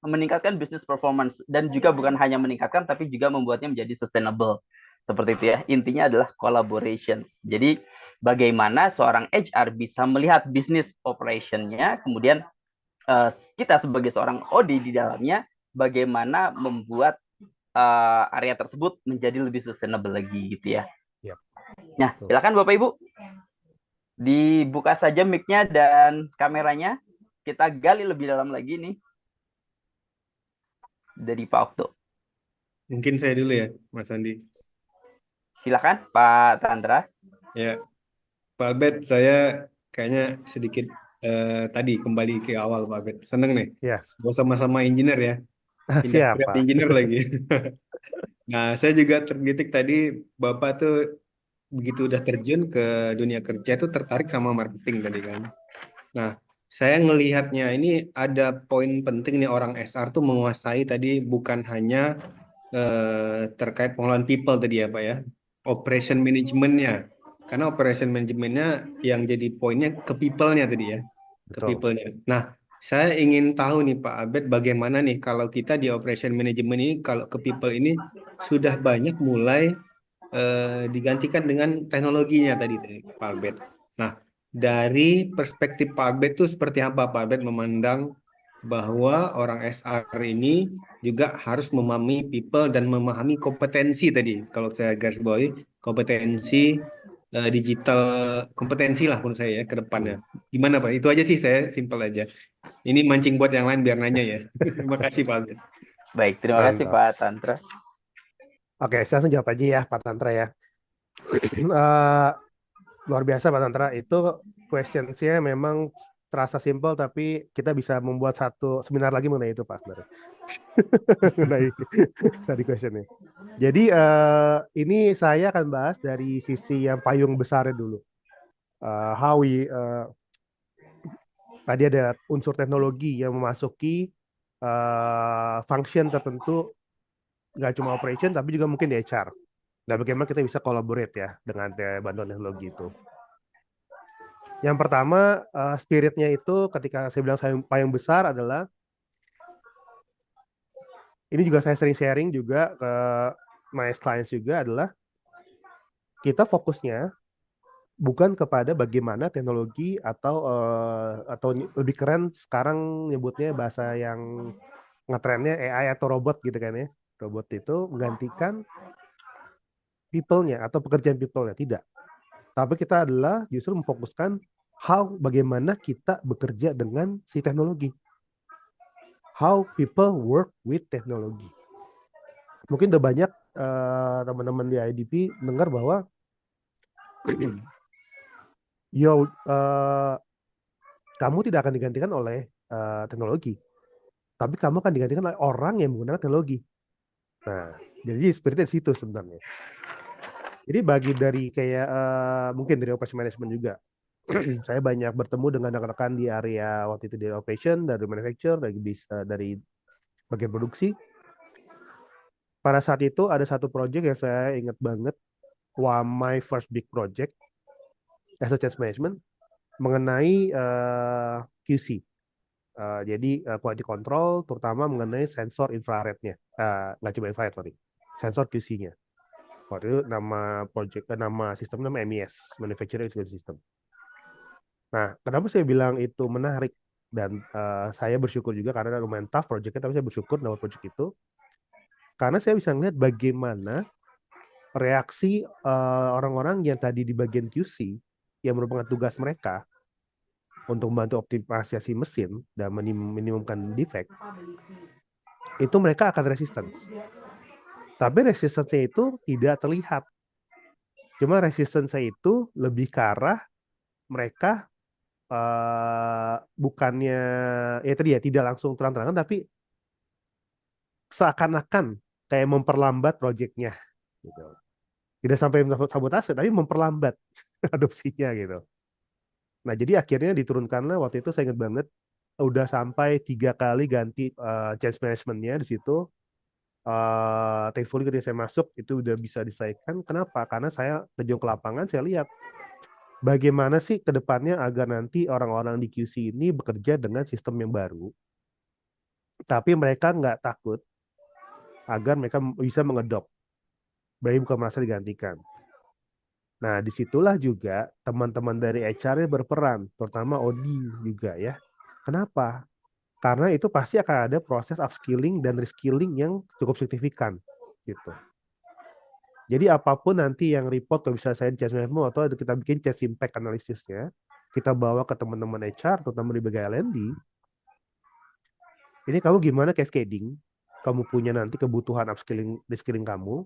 meningkatkan business performance, dan juga bukan hanya meningkatkan tapi juga membuatnya menjadi sustainable. Seperti itu ya, intinya adalah collaborations. Jadi bagaimana seorang HR bisa melihat business operation-nya, kemudian kita sebagai seorang OD di dalamnya bagaimana membuat area tersebut menjadi lebih sustainable lagi gitu ya. Yep. Nah, silakan Bapak Ibu dibuka saja mic-nya dan kameranya. Kita gali lebih dalam lagi nih dari Pak Okto. Mungkin saya dulu ya, Mas Andi. Silakan Pak Tantra. Ya, Pak Albert, saya kayaknya sedikit tadi kembali ke awal, Pak Albert. Seneng nih, Ya, sama-sama engineer ya, siap industrial Pak. engineer lagi. Nah, saya juga terdidik tadi, Bapak tuh begitu udah terjun ke dunia kerja tuh tertarik sama marketing tadi kan. Nah, saya ngelihatnya ini ada poin penting nih, orang SR tuh menguasai tadi bukan hanya terkait pengelolaan people tadi ya Pak ya, operation manajemennya. Karena operation manajemennya yang jadi poinnya ke people-nya tadi ya, ke Betul. people-nya. Nah, saya ingin tahu nih Pak Abed, bagaimana nih kalau kita di operation management ini, kalau ke people ini sudah banyak mulai digantikan dengan teknologinya tadi Pak Albert. Nah, dari perspektif Pak Albert itu seperti apa Pak Albert memandang bahwa orang SR ini juga harus memahami people dan memahami kompetensi tadi. Kalau saya garis bawahi, kompetensi digital, kompetensi lah menurut saya ya ke depannya. Gimana Pak? Itu aja sih, saya simpel aja. Ini mancing buat yang lain biar nanya ya. Terima kasih Pak Albert. Baik, terima kasih Mantap. Pak Tantra. Oke, saya langsung jawab aja ya Pak Tantra ya. Eh, luar biasa Pak Tantra, itu questions-nya memang terasa simpel tapi kita bisa membuat satu seminar lagi mengenai itu Pak sebenarnya. Mengenai tadi questionnya. Jadi ini saya akan bahas dari sisi yang payung besarnya dulu. Tadi ada unsur teknologi yang memasuki function tertentu, nggak cuma operation tapi juga mungkin di HR. Nah, bagaimana kita bisa collaborate ya dengan bantuan teknologi itu. Yang pertama, spiritnya itu ketika saya bilang payung besar adalah, ini juga saya sering sharing juga ke my clients juga, adalah kita fokusnya bukan kepada bagaimana teknologi atau lebih keren sekarang nyebutnya bahasa yang ngetrennya AI atau robot gitu kan ya. Robot itu menggantikan people-nya atau pekerjaan people-nya, tidak. Tapi kita adalah justru memfokuskan bagaimana kita bekerja dengan si teknologi. How people work with technology. mungkin udah banyak teman-teman di IDP dengar bahwa kamu tidak akan digantikan oleh teknologi, tapi kamu akan digantikan oleh orang yang menggunakan teknologi. Nah, jadi spiritnya di situ sebenarnya. Jadi bagi dari kayak mungkin dari operation management juga, saya banyak bertemu dengan rekan-rekan di area waktu itu di operation, dari manufacture, dari bagian produksi. Pada saat itu ada satu project yang saya ingat banget, my first big project as a change management mengenai QC. Jadi quality control terutama mengenai sensor infrarednya, nggak cuma infrared, sorry, sensor QC-nya. Waktu itu nama sistemnya MES, Manufacturing Execution System. Nah, kenapa saya bilang itu menarik dan saya bersyukur juga karena lumayan tough projectnya, tapi saya bersyukur dapat project itu karena saya bisa melihat bagaimana reaksi orang-orang yang tadi di bagian QC yang merupakan tugas mereka untuk membantu optimalisasi mesin dan minimumkan defect, itu mereka akan resistance. Tapi resistance-nya itu tidak terlihat. Cuma resistance-nya itu lebih ke arah mereka bukannya ya tadi ya tidak langsung terang-terangan, tapi seakan-akan kayak memperlambat proyeknya gitu. Tidak sampai sabotase, tapi memperlambat adopsinya gitu. Nah, jadi akhirnya diturunkanlah waktu itu saya ingat banget udah sampai 3 kali ganti change management-nya di situ. Thankfully ketika saya masuk itu udah bisa diselesaikan. Kenapa? Karena saya terjun ke lapangan, saya lihat bagaimana sih ke depannya agar nanti orang-orang di QC ini bekerja dengan sistem yang baru, tapi mereka nggak takut agar mereka bisa mengedop, baik bukan merasa digantikan. Nah, disitulah juga teman-teman dari HR-nya berperan, terutama Odi juga ya. Kenapa? Karena itu pasti akan ada proses upskilling dan reskilling yang cukup signifikan gitu. Jadi apapun nanti yang report kalau bisa saya change management atau kita bikin change impact analisisnya, kita bawa ke teman-teman HR terutama di bagian L&D. Ini kamu gimana cascading? Kamu punya nanti kebutuhan upskilling, reskilling kamu,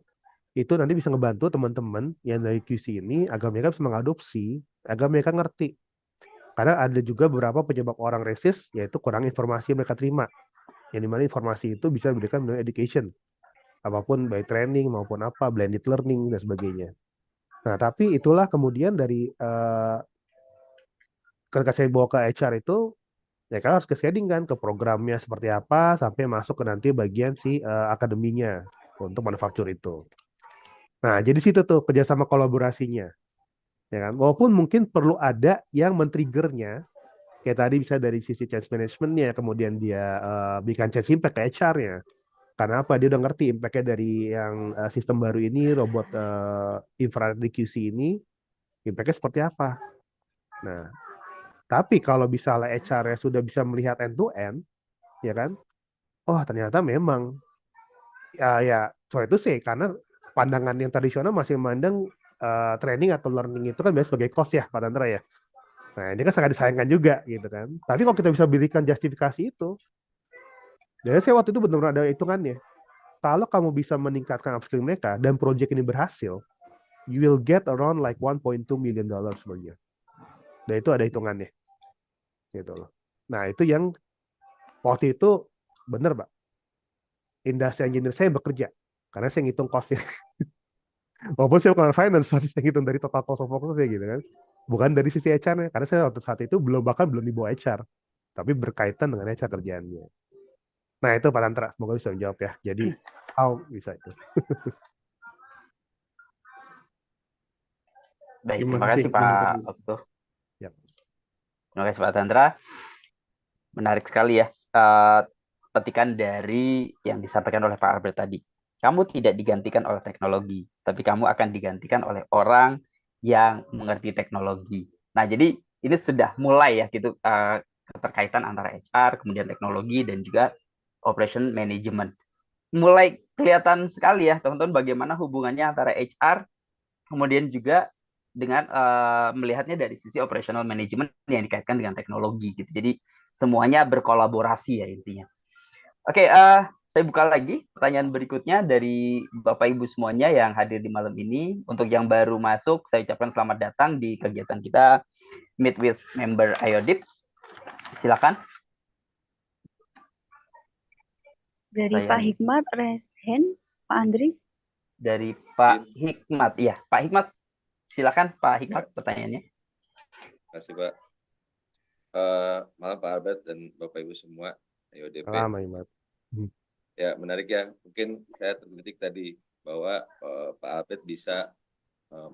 itu nanti bisa ngebantu teman-teman yang dari QC ini agar mereka bisa mengadopsi, agar mereka ngerti. Karena ada juga beberapa penyebab orang resist, yaitu kurang informasi yang mereka terima. Yang dimana informasi itu bisa diberikan melalui education. Apapun, baik training maupun apa, blended learning, dan sebagainya. Nah, tapi itulah kemudian dari ketika saya bawa ke HR itu, ya kan harus ke-shading kan, ke programnya seperti apa, sampai masuk ke nanti bagian si akademinya untuk manufaktur itu. Nah, jadi situ tuh kerjasama kolaborasinya. Ya kan? Walaupun mungkin perlu ada yang men-triggernya, kayak tadi bisa dari sisi change management-nya, kemudian dia bikin change impact ke HR-nya. Karena apa? Dia udah ngerti impact-nya dari yang sistem baru ini, robot infrared QC ini, impact-nya seperti apa. Nah, tapi kalau misalnya HR-nya sudah bisa melihat end-to-end, ya kan? Oh, ternyata memang, ya, soal itu sih, karena pandangan yang tradisional masih memandang training atau learning itu kan biasanya sebagai cost ya, Pak Tantra ya. Nah, ini kan sangat disayangkan juga gitu kan. Tapi kalau kita bisa berikan justifikasi itu, jadi saya waktu itu benar-benar ada hitungannya. Kalau kamu bisa meningkatkan upskilling mereka dan project ini berhasil, you will get around like $1.2 million per year. Dan itu ada hitungannya. Gitu loh. Nah, itu yang waktu itu benar, Pak. Industri engineer saya bekerja karena saya ngitung cost-nya. Walaupun saya bukan finance, tapi saya ngitung dari total cost of ownership gitu kan. Bukan dari sisi HR-nya, karena saya waktu saat itu belum dibawa HR, tapi berkaitan dengan HR kerjaannya. Nah, itu Pak Tantra, semoga bisa menjawab ya. Jadi, how bisa itu? Baik, terima kasih Pak Okto. Yap. Terima kasih Pak Tantra. Menarik sekali ya petikan dari yang disampaikan oleh Pak Albert tadi. Kamu tidak digantikan oleh teknologi, tapi kamu akan digantikan oleh orang yang mengerti teknologi. Nah, jadi ini sudah mulai ya gitu keterkaitan antara HR, kemudian teknologi dan juga operation management. Mulai kelihatan sekali ya teman-teman bagaimana hubungannya antara HR kemudian juga dengan melihatnya dari sisi operational management yang dikaitkan dengan teknologi gitu. Jadi semuanya berkolaborasi ya intinya. Oke, Saya buka lagi pertanyaan berikutnya dari Bapak Ibu semuanya yang hadir di malam ini. Untuk yang baru masuk, saya ucapkan selamat datang di kegiatan kita Meet with Member IODIP. Silakan. Dari Pak Hikmat, raise hand, Pak Andri. Dari Pak Hikmat, iya Pak Hikmat, silakan Pak Hikmat pertanyaannya. Terima kasih Pak. Malam Pak Albert dan Bapak Ibu semua IODP. Malam, Hikmat. Ya menarik ya. Mungkin saya terbetik tadi bahwa Pak Albert bisa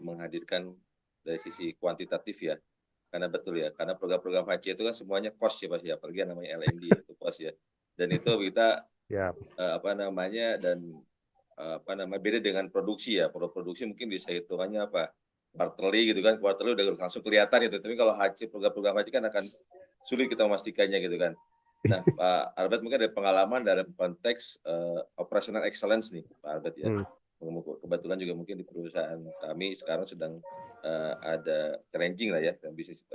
menghadirkan dari sisi kuantitatif ya. Karena betul ya, karena program-program HC itu kan semuanya cost ya Pak ya, apalagi yang namanya L&D itu cost ya. Dan itu kita beda dengan produksi ya. Produksi mungkin bisa hitungannya apa? Quarterly gitu kan, quarterly udah langsung kelihatan itu. Tapi kalau HC, program-program HC kan akan sulit kita memastikannya gitu kan. Nah, Pak Albert mungkin ada pengalaman dalam konteks operational excellence nih, Pak Albert ya. Kebetulan juga mungkin di perusahaan kami sekarang sedang ada challenging lah ya, bisnis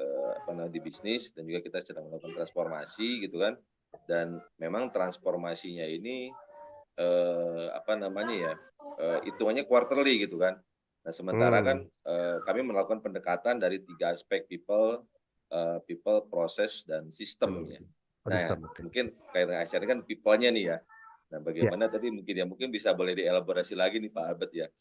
di bisnis, dan juga kita sedang melakukan transformasi gitu kan. Dan memang transformasinya ini hitungannya quarterly gitu kan. Nah, sementara kan kami melakukan pendekatan dari 3 aspek people, process, dan sistemnya. Nah, mungkin kaitan ASR kan people-nya nih ya. Nah, bagaimana tadi mungkin bisa boleh dielaborasi lagi nih Pak Albert ya,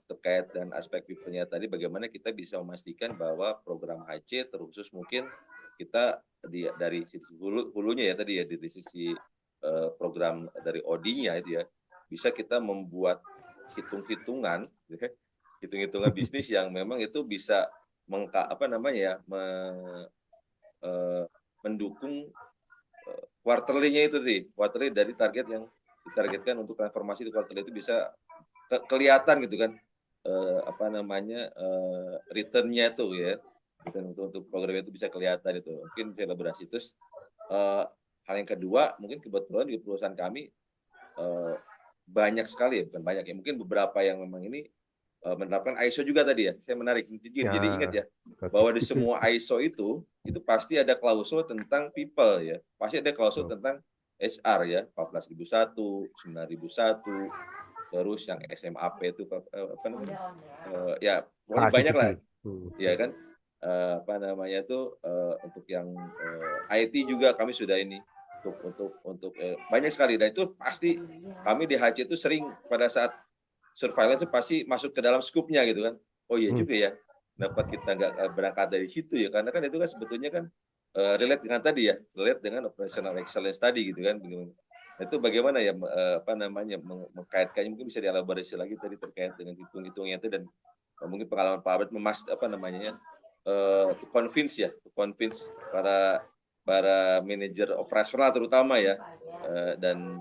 terkait dengan aspek people-nya tadi, bagaimana kita bisa memastikan bahwa program HC terkhusus mungkin kita dari sisi hulunya ya tadi ya, dari sisi program dari OD-nya itu ya, bisa kita membuat hitung-hitungan bisnis yang memang itu bisa mendukung quarterly-nya itu quarterly dari target yang ditargetkan untuk transformasi di quarterly itu bisa kelihatan gitu kan, return-nya itu ya, untuk program itu bisa kelihatan itu. Mungkin elaborasi. Terus hal yang kedua, mungkin kebetulan di perusahaan kami banyak sekali ya, bukan banyak ya, mungkin beberapa yang memang ini menerapkan ISO juga tadi ya. Saya menarik, jadi ingat ya, bahwa di semua ISO itu pasti ada klausul tentang people ya, pasti ada klausul tentang HR ya, 14.001, 9.001, terus yang SMAP itu ya pokoknya banyak lah ya kan, untuk yang IT juga kami sudah ini untuk banyak sekali, dan itu pasti kami di HC itu sering pada saat surveillance itu pasti masuk ke dalam skupnya gitu kan. Oh iya juga ya, dapat kita nggak berangkat dari situ ya, karena kan itu kan sebetulnya kan relate dengan tadi ya, relate dengan operational excellence tadi gitu kan. Itu bagaimana ya mengkaitkannya, mungkin bisa dielaborasi lagi tadi terkait dengan hitung-hitungnya itu, dan mungkin pengalaman Pak Albert to convince para manajer operasional terutama ya, dan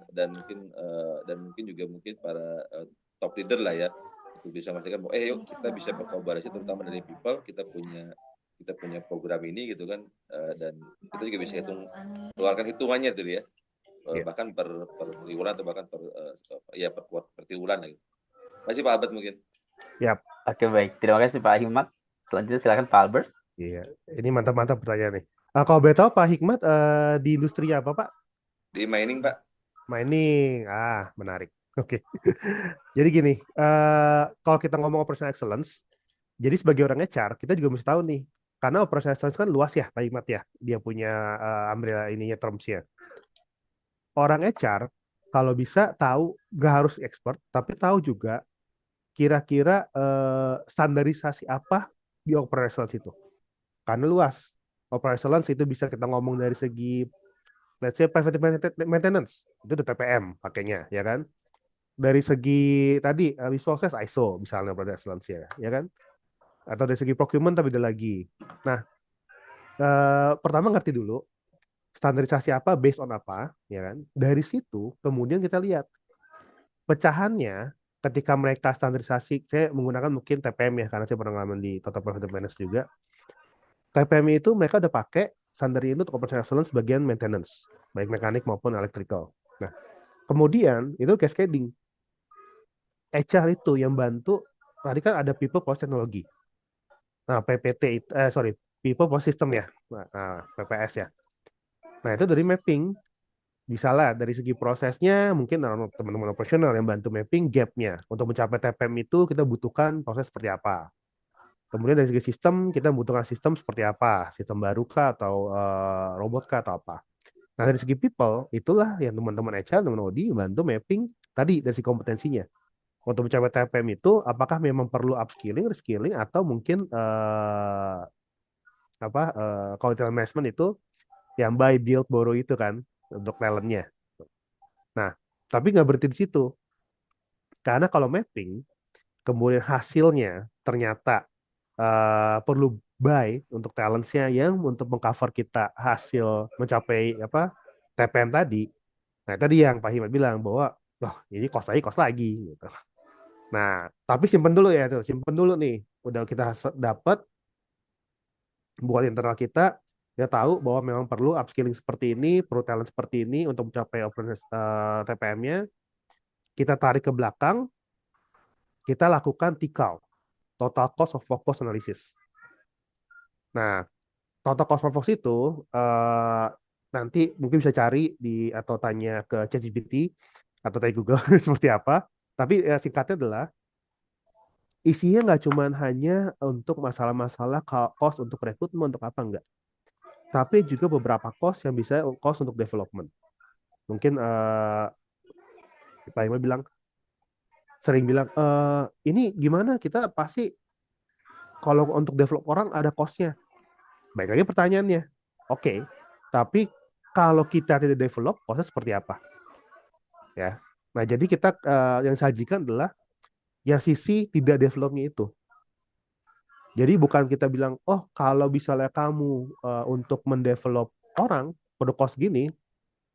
mungkin juga para top leader lah ya, untuk bisa memastikan bahwa yuk kita bisa berkolaborasi terutama dari people, kita punya program ini gitu kan, dan kita juga bisa keluarkan hitungannya tuh ya, bahkan per triwulan atau bahkan per triwulan lagi. Masih Pak Albert mungkin. Oke, baik, terima kasih Pak Hikmat. Selanjutnya silakan Pak Albert. Iya, ini mantap-mantap pertanyaan nih. Kalau boleh tahu Pak Hikmat di industri apa Pak? Di mining Pak. Mining, menarik. Oke. Jadi gini, kalau kita ngomong operational excellence, jadi sebagai orang HR kita juga mesti tahu nih, karena operational excellence kan luas ya Pak Hikmat ya, dia punya umbrella ininya termsnya. Orang HR kalau bisa tahu, nggak harus expert, tapi tahu juga kira-kira standarisasi apa di operational excellence itu. Karena luas. Operational excellence itu bisa kita ngomong dari segi, let's say preventive maintenance, itu PPM pakainya, ya kan? Dari segi tadi resources ISO misalnya operational excellence ya kan? Atau dari segi procurement tapi beda lagi. Nah, pertama ngerti dulu standarisasi apa, based on apa, ya kan? Dari situ kemudian kita lihat pecahannya ketika mereka standarisasi. Saya menggunakan mungkin TPM ya, karena saya pernah ngalamin di Total Preventive Maintenance juga. TPM itu mereka udah pakai standar itu untuk operational excellence bagian maintenance, baik mekanik maupun electrical. Nah, kemudian itu cascading. HR itu yang bantu, tadi kan ada people process technology. Nah, people process system ya, PPS ya. Nah, itu dari mapping. Misalnya dari segi prosesnya, mungkin teman-teman operasional yang bantu mapping gap-nya. Untuk mencapai TPM itu kita butuhkan proses seperti apa. Kemudian dari segi sistem, kita membutuhkan sistem seperti apa. Sistem baru kah atau robot kah atau apa. Nah dari segi people, itulah yang teman-teman HR, teman-teman OD bantu mapping tadi dari segi kompetensinya. Untuk mencapai TPM itu, apakah memang perlu upskilling, reskilling, atau mungkin kalau talent management itu yang buy, build, borrow itu kan untuk talentnya. Nah, tapi nggak berhenti di situ. Karena kalau mapping, kemudian hasilnya ternyata perlu buy untuk talentsnya yang untuk mengcover kita hasil mencapai TPM tadi. Nah, tadi yang Pak Himad bilang bahwa loh ini cost lagi gitu. Nah, tapi simpen dulu ya tuh, simpen dulu nih. Udah kita dapat buat internal kita, dia tahu bahwa memang perlu upskilling seperti ini, perlu talent seperti ini untuk mencapai TPM-nya. Kita tarik ke belakang, kita lakukan TCOW, Total Cost of Workforce Analysis. Nah, Total Cost of Workforce itu nanti mungkin bisa cari atau tanya ke ChatGPT atau tanya Google seperti apa. Tapi singkatnya adalah isinya nggak cuma hanya untuk masalah-masalah cost untuk rekrutmen untuk apa enggak, tapi juga beberapa cost yang bisa cost untuk development. Mungkin Pak Ima sering bilang ini gimana kita pasti kalau untuk develop orang ada cost-nya. Baik lagi pertanyaannya, oke, tapi kalau kita tidak develop cost-nya seperti apa? Ya, nah jadi kita yang sajikan adalah yang sisi tidak developnya itu. Jadi bukan kita bilang, oh kalau misalnya kamu untuk mendevelop orang perlu cost gini,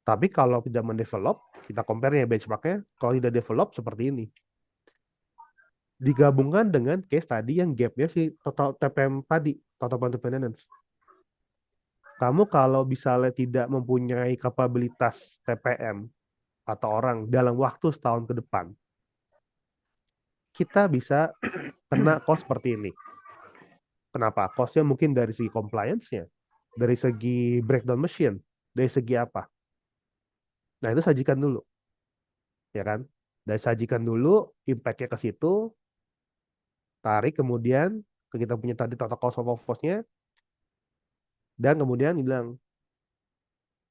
tapi kalau tidak mendevelop, kita compare-nya benchmark-nya, kalau tidak develop seperti ini. Digabungkan dengan case tadi yang gap-nya si total TPM tadi, total point of maintenance. Kamu kalau misalnya tidak mempunyai kapabilitas TPM atau orang dalam waktu setahun ke depan, kita bisa kena cost seperti ini. Kenapa? Cost-nya mungkin dari segi compliance-nya, dari segi breakdown machine, dari segi apa. Nah, itu sajikan dulu. Ya kan? Dan sajikan dulu, impact-nya ke situ, tarik kemudian, kita punya tadi total cost of workforce-nya, dan kemudian bilang,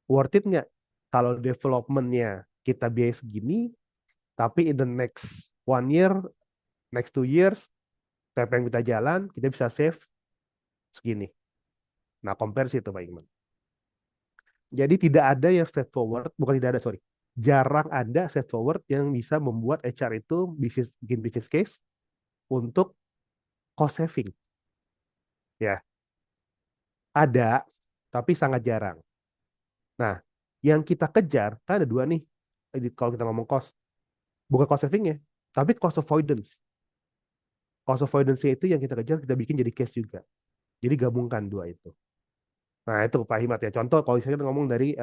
worth it nggak? Kalau development-nya kita biaya segini, tapi in the next 1 year, next 2 years, TPM kita jalan, kita bisa save segini. Nah, compare situ Pak Iman. Jadi tidak ada yang straightforward, bukan tidak ada, sorry. Jarang ada straightforward yang bisa membuat HR itu bikin business case untuk cost saving. Ya, ada, tapi sangat jarang. Nah, yang kita kejar, kan ada dua nih, kalau kita ngomong cost. Bukan cost saving ya, tapi cost avoidance. Cost avoidance itu yang kita kejar, kita bikin jadi case juga. Jadi gabungkan dua itu. Nah, itu Pak Himat ya. Contoh kalau misalnya kita ngomong dari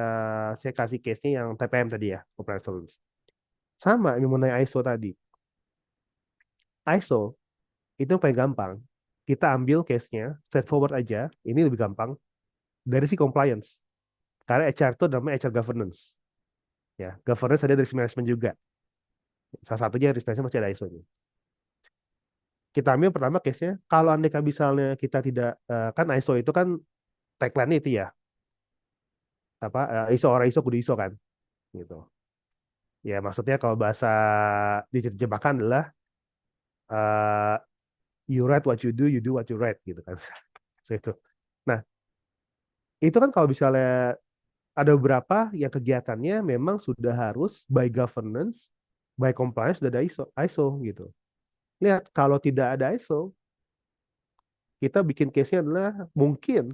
saya kasih case-nya yang TPM tadi ya, Operational Solutions. Sama mengenai ISO tadi. ISO itu yang paling gampang. Kita ambil case-nya, straightforward aja. Ini lebih gampang dari si compliance. Karena HR itu namanya HR governance. Ya, governance ada dari management juga. Salah satunya risk management masih ada ISO-nya. Kita ambil pertama case-nya, kalau andai misalnya kita tidak, kan ISO itu kan tagline itu ya, ISO orang ISO kudu ISO kan, gitu. Ya maksudnya kalau bahasa diterjemahkan adalah you write what you do what you write gitu kan. So, itu. Nah, itu kan kalau misalnya ada beberapa yang kegiatannya memang sudah harus by governance, by compliance sudah ada ISO gitu. Lihat kalau tidak ada ISO, kita bikin case-nya adalah mungkin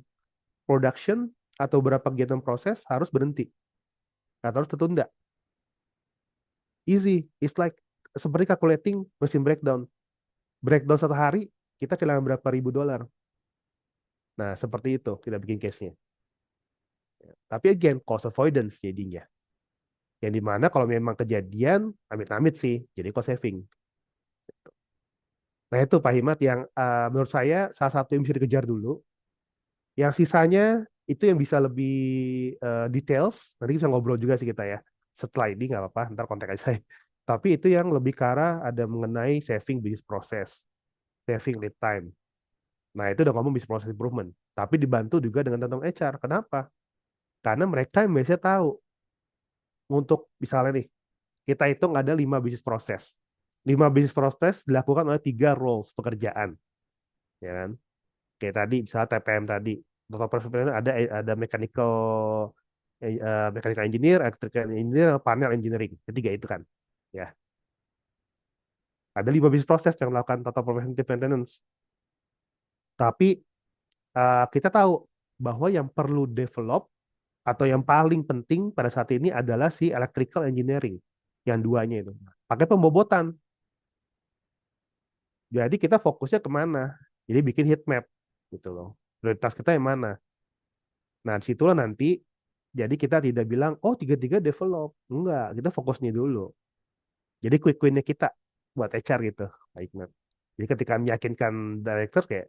production atau beberapa kegiatan proses harus berhenti atau harus tertunda. Easy, it's like seperti calculating mesin breakdown. Breakdown 1 hari, kita kehilangan berapa ribu $. Nah, seperti itu kita bikin case-nya. Tapi again, cost avoidance jadinya. Yang dimana kalau memang kejadian, amit-amit sih, jadi cost saving. Nah itu Pak Himat yang menurut saya salah satu yang bisa dikejar dulu. Yang sisanya itu yang bisa lebih details. Nanti bisa ngobrol juga sih kita ya. Setelah ini nggak apa-apa, ntar kontak aja saya. Tapi itu yang lebih ke arah ada mengenai saving business process, saving lead time. Nah, itu udah ngomong business process improvement. Tapi dibantu juga dengan tentang HR. Kenapa? Karena mereka yang biasanya tahu. Untuk misalnya nih, kita hitung ada 5 business process. 5 business process dilakukan oleh 3 roles pekerjaan. Ya kan? Kayak tadi, misalnya TPM tadi. Total process planning ada mechanical engineer, electrical engineer, panel engineering. Ketiga itu kan. Ya. Ada 5 business process yang melakukan total preventive maintenance. Tapi kita tahu bahwa yang perlu develop atau yang paling penting pada saat ini adalah si electrical engineering. Yang duanya itu. Pakai pembobotan. Jadi kita fokusnya kemana? Jadi bikin heat map. Gitu loh. Prioritas kita yang mana? Nah, disitulah nanti jadi kita tidak bilang, oh tiga-tiga develop. Enggak, kita fokusnya dulu. Jadi quick win-nya kita buat HR gitu. Baik, jadi ketika meyakinkan director kayak,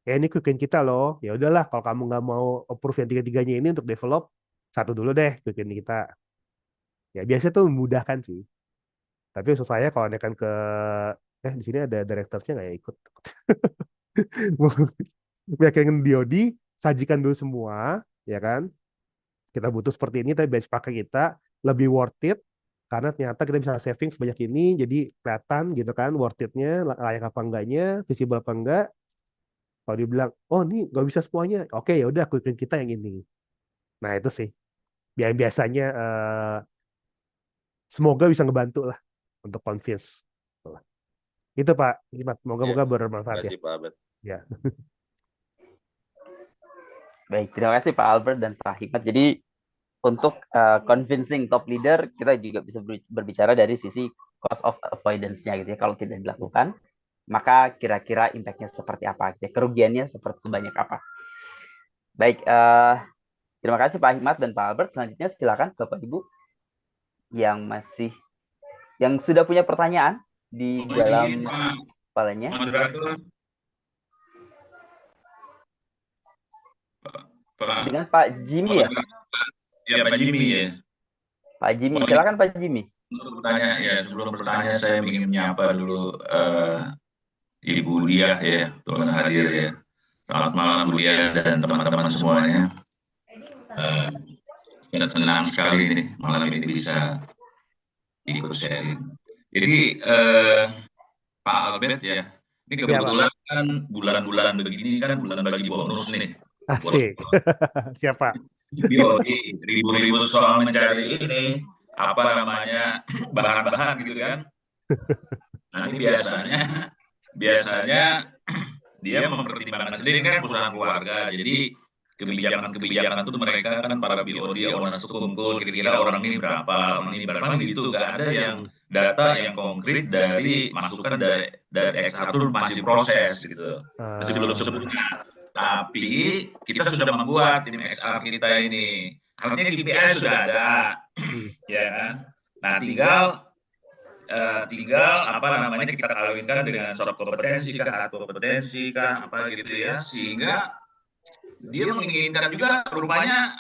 ini quick win kita loh. Ya udahlah, kalau kamu nggak mau approve yang tiga-tiganya ini untuk develop, satu dulu deh quick win kita. Ya biasanya tuh memudahkan sih. Tapi maksud saya kalau nekan ke, di sini ada directornya nggak ya ikut. Meyakinkan DOD, sajikan dulu semua, ya kan? Kita butuh seperti ini, tapi benchmark kita lebih worth it karena ternyata kita bisa saving sebanyak ini, jadi kelihatan gitu kan worth it-nya, layak apa enggaknya, visible apa enggak. Kalau dibilang, oh ini nggak bisa semuanya, oke ya udah quick win kita yang ini. Nah itu sih, biasanya semoga bisa ngebantu lah untuk convince. Itu Pak Hikmat, moga-moga bermanfaat ya. Terima kasih Pak Albert. Ya. Baik, terima kasih Pak Albert dan Pak Hikmat. Jadi untuk convincing top leader, kita juga bisa berbicara dari sisi cost of avoidance-nya gitu ya. Kalau tidak dilakukan, maka kira-kira impact-nya seperti apa? Gitu ya. Kerugiannya sebanyak apa? Baik, terima kasih Pak Hikmat dan Pak Albert. Selanjutnya silakan Bapak Ibu yang sudah punya pertanyaan di dalam kepalanya. Dengan Pak Jimmy ya? Ya, Pak Jimmy ya. Pak Jimmy, silakan Pak Jimmy. Untuk bertanya ya, sebelum bertanya saya ingin menyapa dulu Ibu Diah ya, turun hadir ya. Selamat malam Bu Diah dan teman-teman semuanya. Senang sekali nih malam ini bisa ikut sharing. Jadi Pak Albert ya, ini kebetulan kan bulan-bulan begini kan bulan bagi bonus nih. Asik. Siapa? Ribu-ribu soal mencari ini apa namanya bahan-bahan gitu kan. Nanti biasanya dia mempertimbangkan sendiri kan perusahaan keluarga. Jadi kebijakan itu mereka kan para BOD owners itu kumpul kira-kira orang ini berapa gitu. Nggak ada yang data yang konkret dari masukan dari XR itu masih proses gitu. Sebelumnya. Tapi kita sudah membuat tim XR kita ini. Artinya KPI sudah ada, ya kan? Nah, tinggal apa namanya kita kawinkan dengan soft kompetensi kah, hard kompetensi kah, apa gitu ya, sehingga dia menginginkan juga rupanya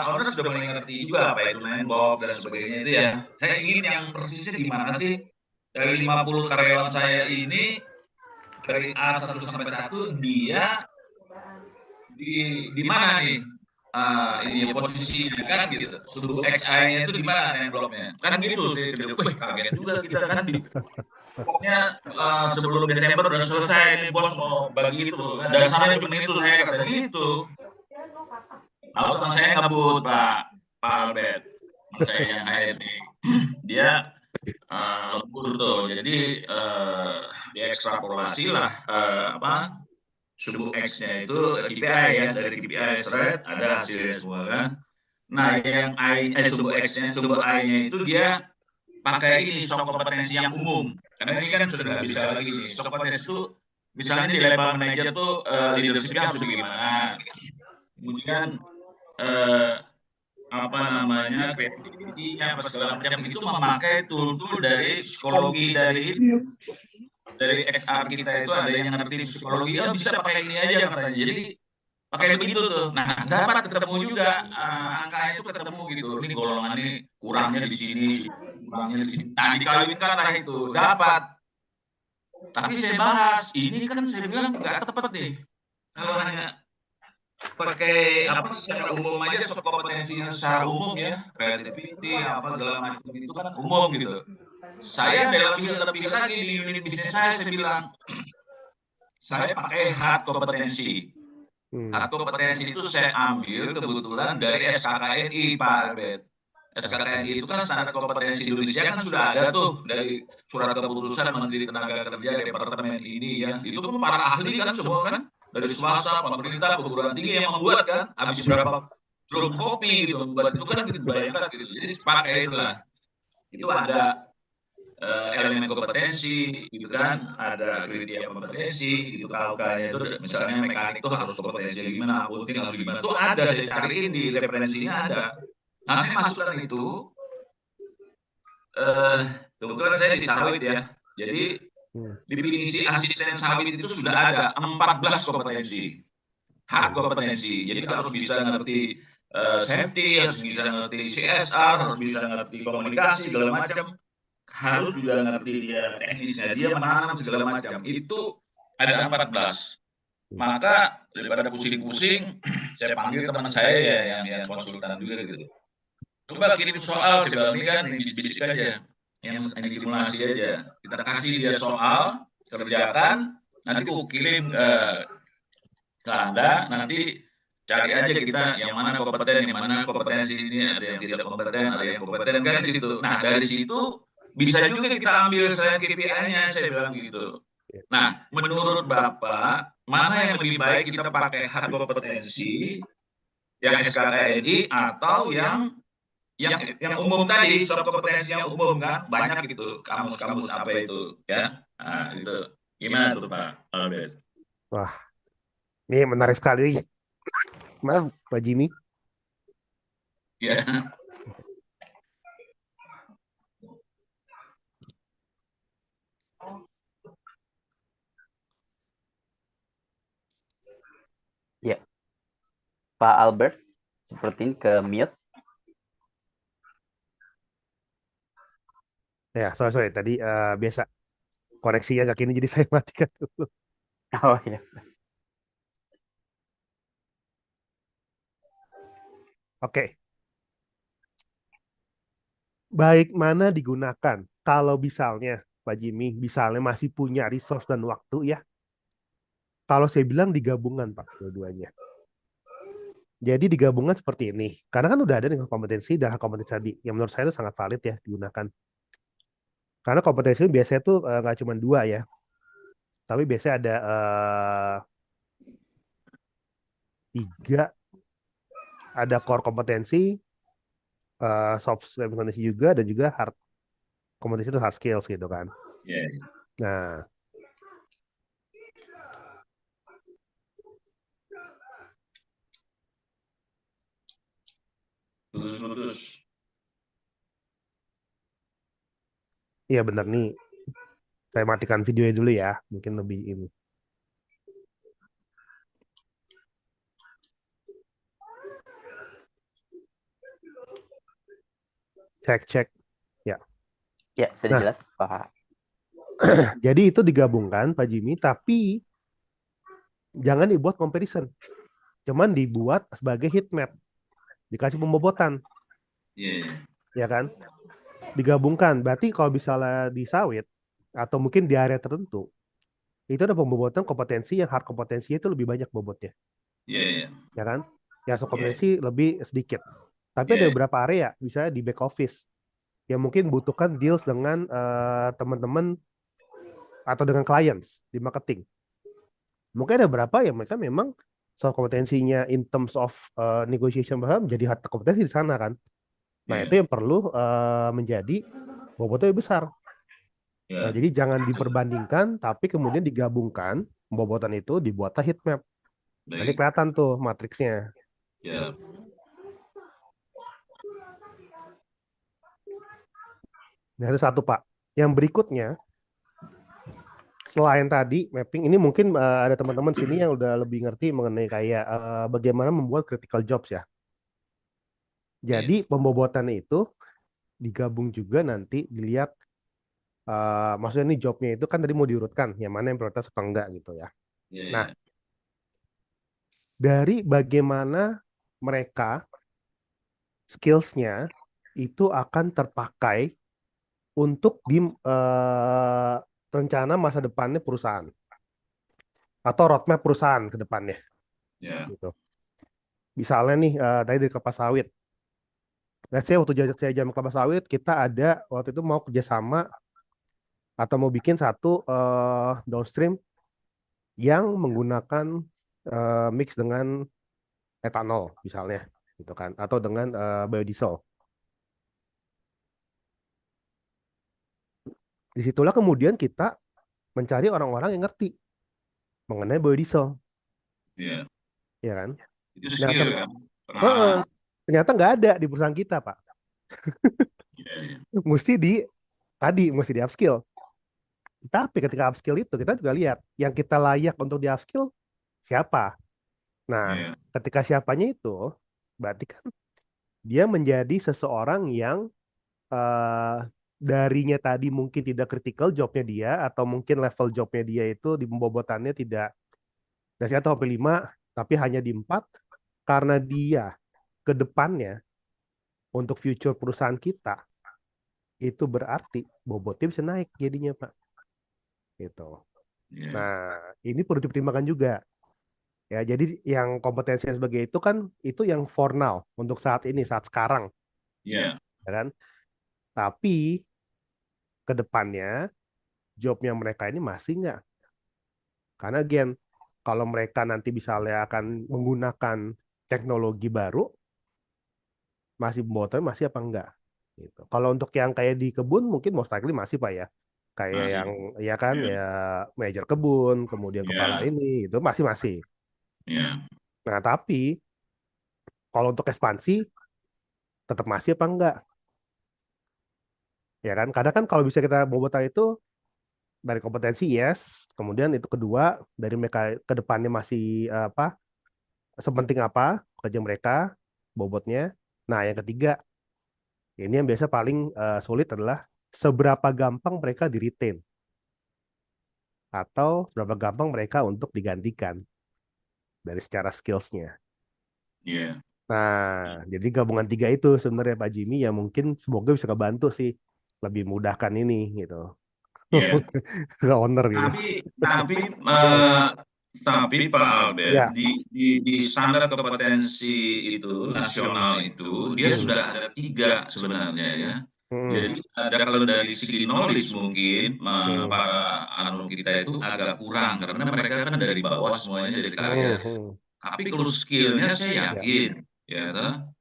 owner sudah mengerti juga apa itu Mindbox dan sebagainya itu ya. Saya ingin yang persisnya gimana sih dari 50 karyawan saya ini dari A1 sampai 1 dia di mana nih ini posisinya kan gitu, sumbu XI-nya itu di mana envelope-nya kan gitu sih. Kaget juga kita kan pokoknya sebelum Desember udah selesai nih bos mau bagi itu kan, dasarnya cuma itu saya kata gitu. Lalu teman saya ngebut Pak Albert, teman saya yang HRD dia lembur tuh, jadi diekstrapolasi lah sumbu X-nya itu KPI ya, dari KPI seret ada hasilnya semua kan. Nah yang sumbu X-nya, sumbu I-nya itu dia pakai ini soft kompetensi yang umum. Karena ini kan sudah nggak bisa lagi nih. Soft kompetensi itu misalnya di level manajer tuh leadership-nya harus bagaimana. Kemudian apa namanya kreativitinya apa segala macam itu memakai tool-tool dari psikologi dari XR kita itu ada yang ngerti psikologi, bisa pakai ini aja katanya. Jadi pakai begitu tuh. Nah, dapat ketemu juga angkanya itu ketemu gitu. Ini golongan ini kurangnya di sini, kurangnya di sini. Nah, dikawinkan lah itu, dapat. Tapi saya bahas, ini kan saya bilang nggak tepat nih. Kalau hanya pakai apa secara umum aja soft kompetensinya secara umum ya, creativity apa segala macam itu kan umum gitu. Saya ada lebih lagi di unit bisnis saya bilang saya pakai hard kompetensi. Hard kompetensi itu saya ambil kebetulan dari SKKNI Pak Albert. SKKNI itu kan standar kompetensi Indonesia kan sudah ada tuh dari surat keputusan Menteri Tenaga Kerja Departemen ini ya. Itu pun para ahli kan semua kan dari swasta, pemerintah, perguruan tinggi yang membuat kan habis berapa drum kopi gitu membuat itu kan gitu bayangkan gitu. Jadi pakai itulah. Itu ada elemen kompetensi gitu kan, ada kriteria kompetensi gitu. Kalau kalian itu misalnya mekanik itu harus kompetensi gimana, akunting harus gimana, itu ada saya cariin di referensinya ada. Nah saya masukkan itu, kebetulan saya di sawit ya, jadi definisi asisten sawit itu sudah ada 14 kompetensi, hard kompetensi. Jadi harus bisa ngerti safety, harus bisa ngerti CSR, harus bisa ngerti komunikasi segala macam, harus juga ngerti dia teknisnya, dia menanam segala macam. Itu ada 14. Maka daripada pusing-pusing, saya panggil teman saya ya yang konsultan juga gitu. Coba kirim soal, saya bilang ini kan bisik aja, yang simulasi aja. Kita kasih dia soal, kerjakan, nanti aku kirim ke Anda, nanti cari aja kita yang mana kompeten, yang mana kompetensi ini, ada yang tidak kompeten, ada yang kompeten kan di situ. Nah dari situ bisa juga kita ambil saya KPI-nya, saya bilang gitu. Nah menurut Bapak, mana yang lebih baik kita pakai hard kompetensi, yang SKKNI atau yang umum tadi, soft kompetensi yang umum kan banyak gitu, kamus-kamus apa itu ya. Nah itu gimana tuh Pak Albert? Wah, ini menarik sekali. Maaf Pak Jimmy. Ya. Ya, Pak Albert, seperti ke mute. Ya, sorry. Tadi biasa koneksinya nggak kini, jadi saya matikan dulu. Oh ya. Oke. Baik mana digunakan? Kalau misalnya, Pak Jimmy, misalnya masih punya resource dan waktu ya. Kalau saya bilang digabungkan, Pak, dua-duanya. Jadi digabungkan seperti ini. Karena kan udah ada nih kompetensi dan kompetensi tadi. Yang menurut saya itu sangat valid ya digunakan. Karena kompetensi itu biasanya tuh nggak cuma dua ya. Tapi biasanya ada 3. Ada core kompetensi, soft kompetensi juga, dan juga hard kompetensi itu hard skills gitu kan. Yeah. Nah, Putus. iya benar nih. Saya matikan videonya dulu ya. Mungkin lebih ini. Cek. Ya. Ya, sudah jelas, Pak. Jadi itu digabungkan, Pak Jimmy, tapi jangan dibuat comparison. Cuman dibuat sebagai heat map. Dikasih pembobotan. Yeah. Ya kan? Digabungkan. Berarti kalau misalnya di sawit, atau mungkin di area tertentu, itu ada pembobotan kompetensi yang hard kompetensinya itu lebih banyak bobotnya. Yeah. Ya kan? Yang soft kompetensi lebih sedikit. Tapi ada beberapa area, misalnya di back office, yang mungkin butuhkan deals dengan teman-teman atau dengan clients di marketing. Mungkin ada beberapa yang mereka memang soal kompetensinya in terms of negotiation menjadi hard kompetensi di sana kan. Nah, itu yang perlu menjadi bobotnya lebih besar. Nah, jadi jangan diperbandingkan, tapi kemudian digabungkan bobotan itu dibuatlah heat map. Nanti kelihatan tuh matriksnya. Nah, itu satu, Pak. Yang berikutnya, selain tadi mapping, ini mungkin ada teman-teman sini yang udah lebih ngerti mengenai kayak bagaimana membuat critical jobs ya. Jadi pembobotannya itu digabung juga nanti dilihat, maksudnya ini jobnya itu kan tadi mau diurutkan, yang mana yang prioritas atau enggak gitu ya. Nah, dari bagaimana mereka skills-nya itu akan terpakai untuk di rencana masa depannya perusahaan atau roadmap perusahaan ke depannya gitu. Misalnya nih tadi dari kelapa sawit. Let's say waktu saya jam kelapa sawit kita ada waktu itu mau kerjasama atau mau bikin satu downstream yang menggunakan mix dengan etanol misalnya gitu kan atau dengan biodiesel. Disitulah kemudian kita mencari orang-orang yang ngerti mengenai biodiesel, Iya. ya kan? Itu skill kan. Ternyata nggak ada di perusahaan kita, Pak. Mesti di upskill. Tapi ketika upskill itu kita juga lihat yang kita layak untuk di upskill siapa. Nah, ketika siapanya itu berarti kan dia menjadi seseorang yang darinya tadi mungkin tidak critical jobnya dia atau mungkin level jobnya dia itu di pembobotannya tidak dari 1 sampai 5 tapi hanya di 4 karena dia ke depannya untuk future perusahaan kita itu berarti bobotnya bisa naik jadinya Pak. Gitu. Nah, ini perlu dipertimbangkan juga. Ya, jadi yang kompetensi sebagai itu kan itu yang for now untuk saat ini, saat sekarang. Iya. Ya kan? Tapi ke depannya jobnya mereka ini masih nggak? Karena again, kalau mereka nanti misalnya akan menggunakan teknologi baru, masih bobotnya masih apa enggak? Gitu. Kalau untuk yang kayak di kebun mungkin most likely masih Pak ya. Kayak yang ya kan ya manajer kebun, kemudian kepala ini itu masih. Nah, tapi kalau untuk ekspansi tetap masih apa enggak? Ya kan? Kadang kan kalau bisa kita bobotan itu dari kompetensi yes, kemudian itu kedua dari mereka ke depannya masih apa? Sepenting apa kerja mereka, bobotnya. Nah, yang ketiga ini yang biasa paling sulit adalah seberapa gampang mereka di-retain atau seberapa gampang mereka untuk digantikan dari secara skills-nya. Nah, jadi gabungan 3 itu sebenarnya Pak Jimmy yang mungkin semoga bisa kebantu sih lebih mudahkan ini gitu. Ke owner gitu. Tapi Pak Albert di standar kompetensi itu nasional itu dia sudah ada 3 sebenarnya ya. Jadi ada kalau dari segi knowledge mungkin para anu kita itu agak kurang karena mereka kan dari bawah semuanya dari karya. Tapi kalau skillnya saya yakin ya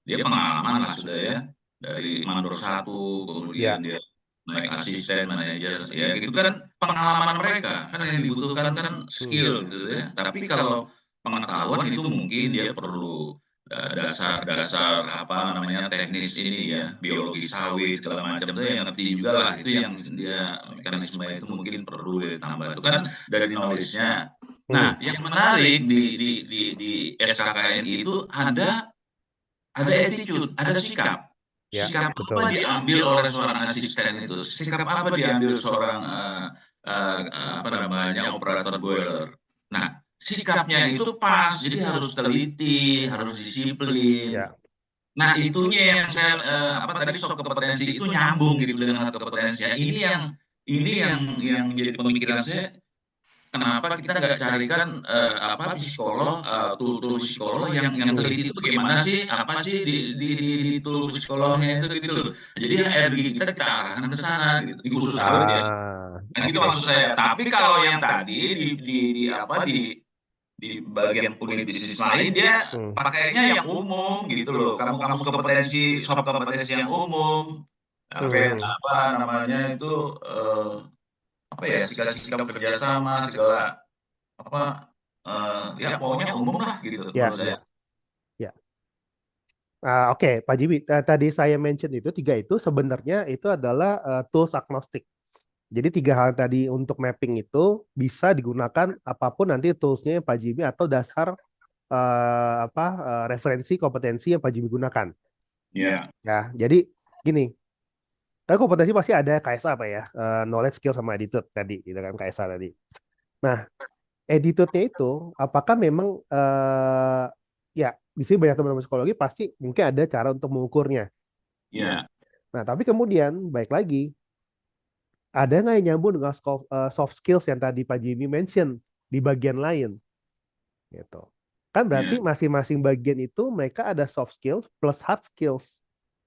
dia pengalaman lah sudah ya dari mandor 1 kemudian dia naik asisten manajer ya gitu kan pengalaman mereka kan yang dibutuhkan kan skill gitu ya. Tapi kalau pengetahuan itu mungkin dia perlu dasar-dasar apa namanya teknis ini ya biologi sawit segala macam itu yang ngerti juga lah itu yang dia mekanisme itu mungkin perlu ditambah itu kan dari knowledge-nya. Nah, yang menarik di SKKN itu ada attitude, ada sikap. Sikap apa diambil oleh seorang asisten itu? Sikap apa diambil seorang apa namanya operator boiler? Nah, sikapnya itu pas, jadi harus teliti, harus disiplin. Nah, itunya yang saya apa tadi soal kompetensi itu nyambung gitu dengan kompetensi. Ini yang jadi pemikiran saya. Kenapa kita nggak carikan apa psikolog, tool psikolog yang teliti itu bagaimana sih, apa sih di tool psikolognya itu gitu. Jadi energi kita arahkan ke sana gitu, di khusus sawit ya. Nah, itu maksud saya. Tapi kalau yang tadi di apa di bagian unit bisnis lain dia pakainya yang umum gitu loh. Kamu kompetensi, soft kompetensi yang umum. Apa namanya itu apa ya sikap kerjasama segala apa ya pokoknya umum lah gitu menurut saya. Oke, Pak Jimmy, tadi saya mention itu 3 itu sebenarnya itu adalah tools agnostic. Jadi 3 hal tadi untuk mapping itu bisa digunakan apapun nanti toolsnya Pak Jimmy atau dasar referensi kompetensi yang Pak Jimmy gunakan. Ya. Ya, jadi gini, kan kompetensi pasti ada KSA apa ya, knowledge, skill sama attitude tadi, gitu kan KSA tadi. Nah, attitude-nya itu apakah memang ya di sini banyak teman-teman psikologi pasti mungkin ada cara untuk mengukurnya. Ya. Nah, tapi kemudian baik lagi ada nggak yang nyambung dengan soft skills yang tadi Pak Jimmy mention di bagian lain, gitu. Kan berarti Ya. masing-masing bagian itu mereka ada soft skills plus hard skills.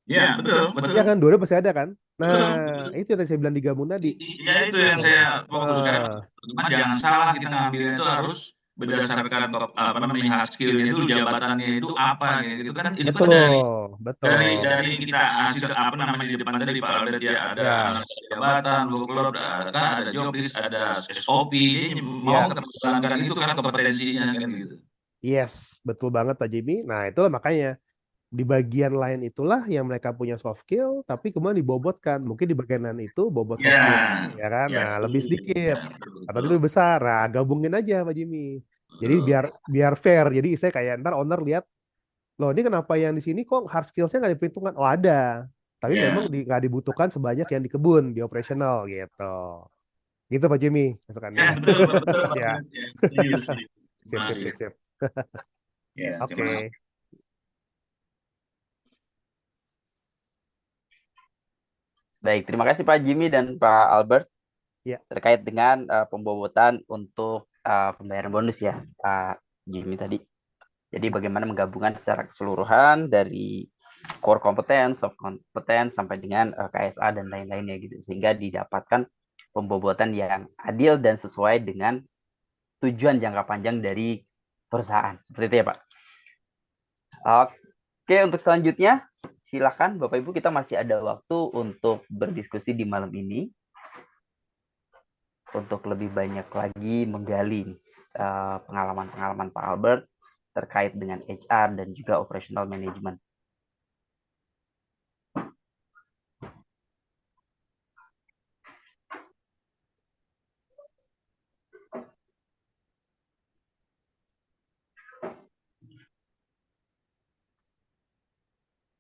Ya, betul, Ya betul. kan, dua pasti ada kan? Betul, Nah, betul. itu yang tadi saya bilang digabung tadi. Ya, itu yang saya fokuskan. Teman jangan salah, kita ngambilnya itu harus berdasarkan hard skill-nya dulu, jabatannya itu apa gitu kan. Itu kan Betul. dari kita hasil di depan tadi Pak Albert ya, ada analisis jabatan, workload, kan ada job list, ada SOP, jadi mau kita jalankan itu kan kompetensinya kan gitu. Yes, betul banget Pak Jimmy. Nah, itulah makanya di bagian lain itulah yang mereka punya soft skill, tapi kemudian dibobotkan. Mungkin di bagian lain itu bobot soft skill, ya kan? Ya, Nah, lebih sedikit, atau betul. lebih besar. Nah, gabungin aja Pak Jimmy. Jadi biar fair. Jadi saya kayak ntar owner lihat, loh ini kenapa yang di sini kok hard skills-nya nggak diperhitungkan? Oh ada, tapi memang nggak dibutuhkan sebanyak yang di kebun, di operasional gitu. Gitu Pak Jimmy masukannya. Ya, betul. Ya. Sip. Ya, Oke. Baik, terima kasih Pak Jimmy dan Pak Albert terkait dengan pembobotan untuk pembayaran bonus ya Pak Jimmy tadi. Jadi bagaimana menggabungkan secara keseluruhan dari core competence, soft competence sampai dengan KSA dan lain-lainnya gitu, sehingga didapatkan pembobotan yang adil dan sesuai dengan tujuan jangka panjang dari perusahaan. Seperti itu ya Pak. Oke, untuk selanjutnya silakan Bapak Ibu, kita masih ada waktu untuk berdiskusi di malam ini untuk lebih banyak lagi menggali pengalaman-pengalaman Pak Albert terkait dengan HR dan juga operational management.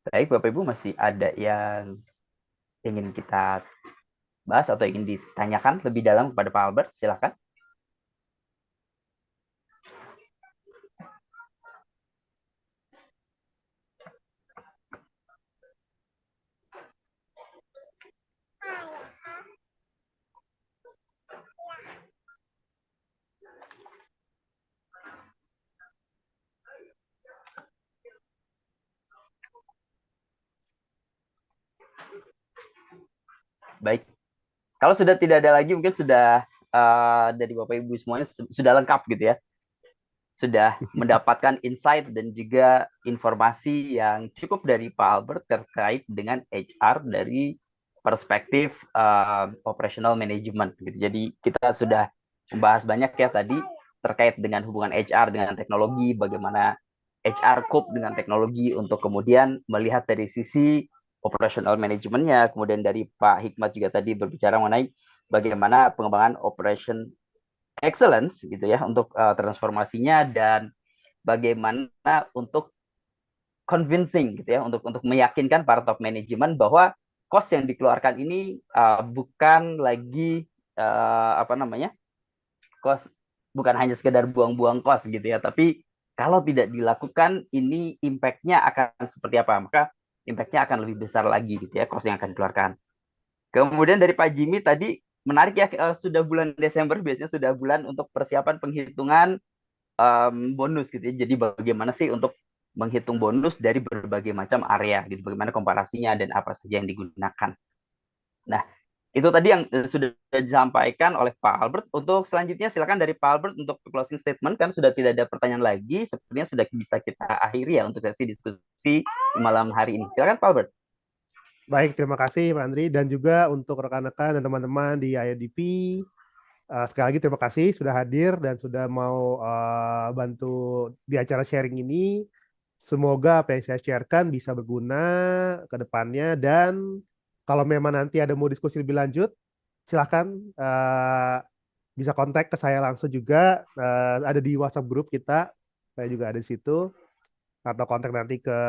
Baik, Bapak Ibu, masih ada yang ingin kita bahas atau ingin ditanyakan lebih dalam kepada Pak Albert? Silakan. Baik, kalau sudah tidak ada lagi, mungkin sudah dari Bapak Ibu semuanya sudah lengkap gitu ya, sudah mendapatkan insight dan juga informasi yang cukup dari Pak Albert terkait dengan HR dari perspektif operational management gitu. Jadi kita sudah membahas banyak ya tadi terkait dengan hubungan HR dengan teknologi, bagaimana HR cope dengan teknologi untuk kemudian melihat dari sisi operational manajemennya. Kemudian dari Pak Hikmat juga tadi berbicara mengenai bagaimana pengembangan operation excellence gitu ya untuk transformasinya, dan bagaimana untuk convincing gitu ya untuk meyakinkan para top management bahwa cost yang dikeluarkan ini bukan lagi cost, bukan hanya sekedar buang-buang cost gitu ya, tapi kalau tidak dilakukan ini impact-nya akan seperti apa, maka impact-nya akan lebih besar lagi gitu ya, cost yang akan dikeluarkan. Kemudian dari Pak Jimmy tadi menarik ya, sudah bulan Desember biasanya sudah bulan untuk persiapan penghitungan bonus gitu ya. Jadi bagaimana sih untuk menghitung bonus dari berbagai macam area gitu, bagaimana komparasinya dan apa saja yang digunakan. Nah, itu tadi yang sudah disampaikan oleh Pak Albert. Untuk selanjutnya silakan dari Pak Albert untuk closing statement, kan sudah tidak ada pertanyaan lagi, sepertinya sudah bisa kita akhiri ya untuk sesi diskusi di malam hari ini. Silakan Pak Albert. Baik, terima kasih Pak Andri, dan juga untuk rekan-rekan dan teman-teman di IADP. Sekali lagi terima kasih sudah hadir dan sudah mau bantu di acara sharing ini. Semoga apa yang saya sharekan bisa berguna ke depannya, dan kalau memang nanti ada mau diskusi lebih lanjut, silahkan bisa kontak ke saya langsung juga, ada di WhatsApp grup kita, saya juga ada di situ, atau kontak nanti ke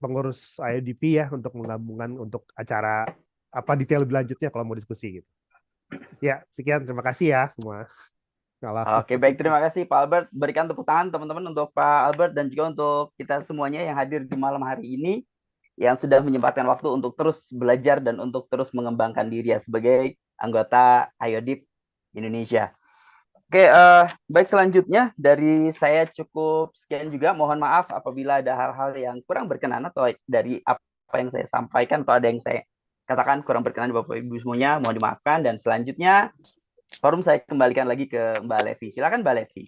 pengurus IODP ya untuk menggabungkan untuk acara apa detail lebih lanjutnya kalau mau diskusi gitu. Ya, sekian, terima kasih ya semua. Kalau Oke, baik. Terima kasih Pak Albert. Berikan tepuk tangan teman-teman untuk Pak Albert dan juga untuk kita semuanya yang hadir di malam hari ini, yang sudah menyempatkan waktu untuk terus belajar dan untuk terus mengembangkan diri ya sebagai anggota IODIP Indonesia. Oke, baik, selanjutnya dari saya cukup sekian juga. Mohon maaf apabila ada hal-hal yang kurang berkenan atau dari apa yang saya sampaikan atau ada yang saya katakan kurang berkenan Bapak Ibu semuanya, mohon dimaafkan. Dan selanjutnya forum saya kembalikan lagi ke Mbak Levi. Silakan Mbak Levi.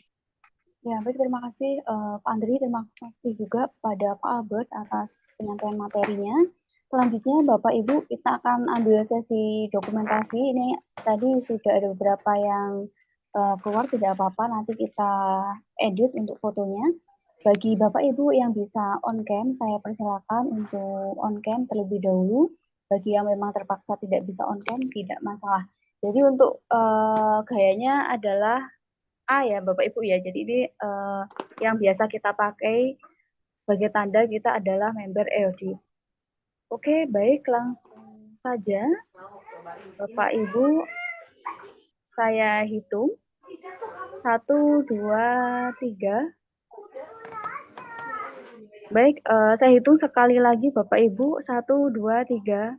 Ya, baik, terima kasih Pak Andri, terima kasih juga pada Pak Albert atas penyampaian materinya. Selanjutnya Bapak Ibu, kita akan ambil sesi dokumentasi. Ini tadi sudah ada beberapa yang keluar, tidak apa-apa, nanti kita edit untuk fotonya. Bagi Bapak Ibu yang bisa on cam, saya persilakan untuk on cam terlebih dahulu. Bagi yang memang terpaksa tidak bisa on cam, tidak masalah. Jadi untuk gayanya adalah A ya Bapak Ibu ya. Jadi ini yang biasa kita pakai sebagai tanda kita adalah member EOD. Oke, baik, langsung saja Bapak Ibu, saya hitung 1, 2, 3. Baik, saya hitung sekali lagi Bapak Ibu, 1, 2, 3.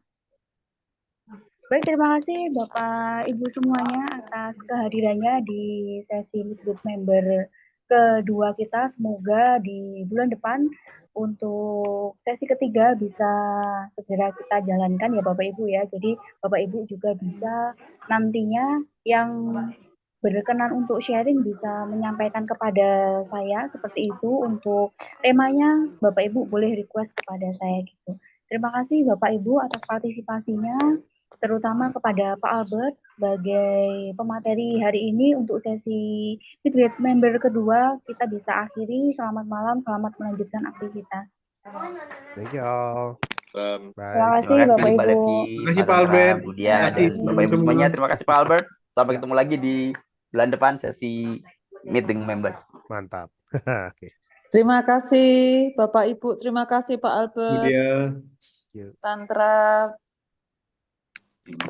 Baik, terima kasih Bapak Ibu semuanya atas kehadirannya di sesi Group Member kedua kita. Semoga di bulan depan untuk sesi ketiga bisa segera kita jalankan ya Bapak Ibu ya. Jadi Bapak Ibu juga bisa nantinya yang berkenan untuk sharing bisa menyampaikan kepada saya seperti itu. Untuk temanya Bapak Ibu boleh request kepada saya gitu. Terima kasih Bapak Ibu atas partisipasinya, terutama kepada Pak Albert sebagai pemateri hari ini untuk sesi Secret Member kedua. Kita bisa akhiri. Selamat malam, selamat melanjutkan aktivitas. thank you all. Terima Bye. kasih Terima kasih Bapak Mbak Ibu. Levi, Terima kasih Pak Pak Tantra, Albert. Budia, Terima kasih dan Bapak Ibu semua. semuanya. Terima kasih Pak Albert. Sampai ketemu lagi di bulan depan sesi meeting member. Mantap. Oke. Terima kasih Bapak Ibu, terima kasih Pak Albert, Kemudian Thank you. Tantra,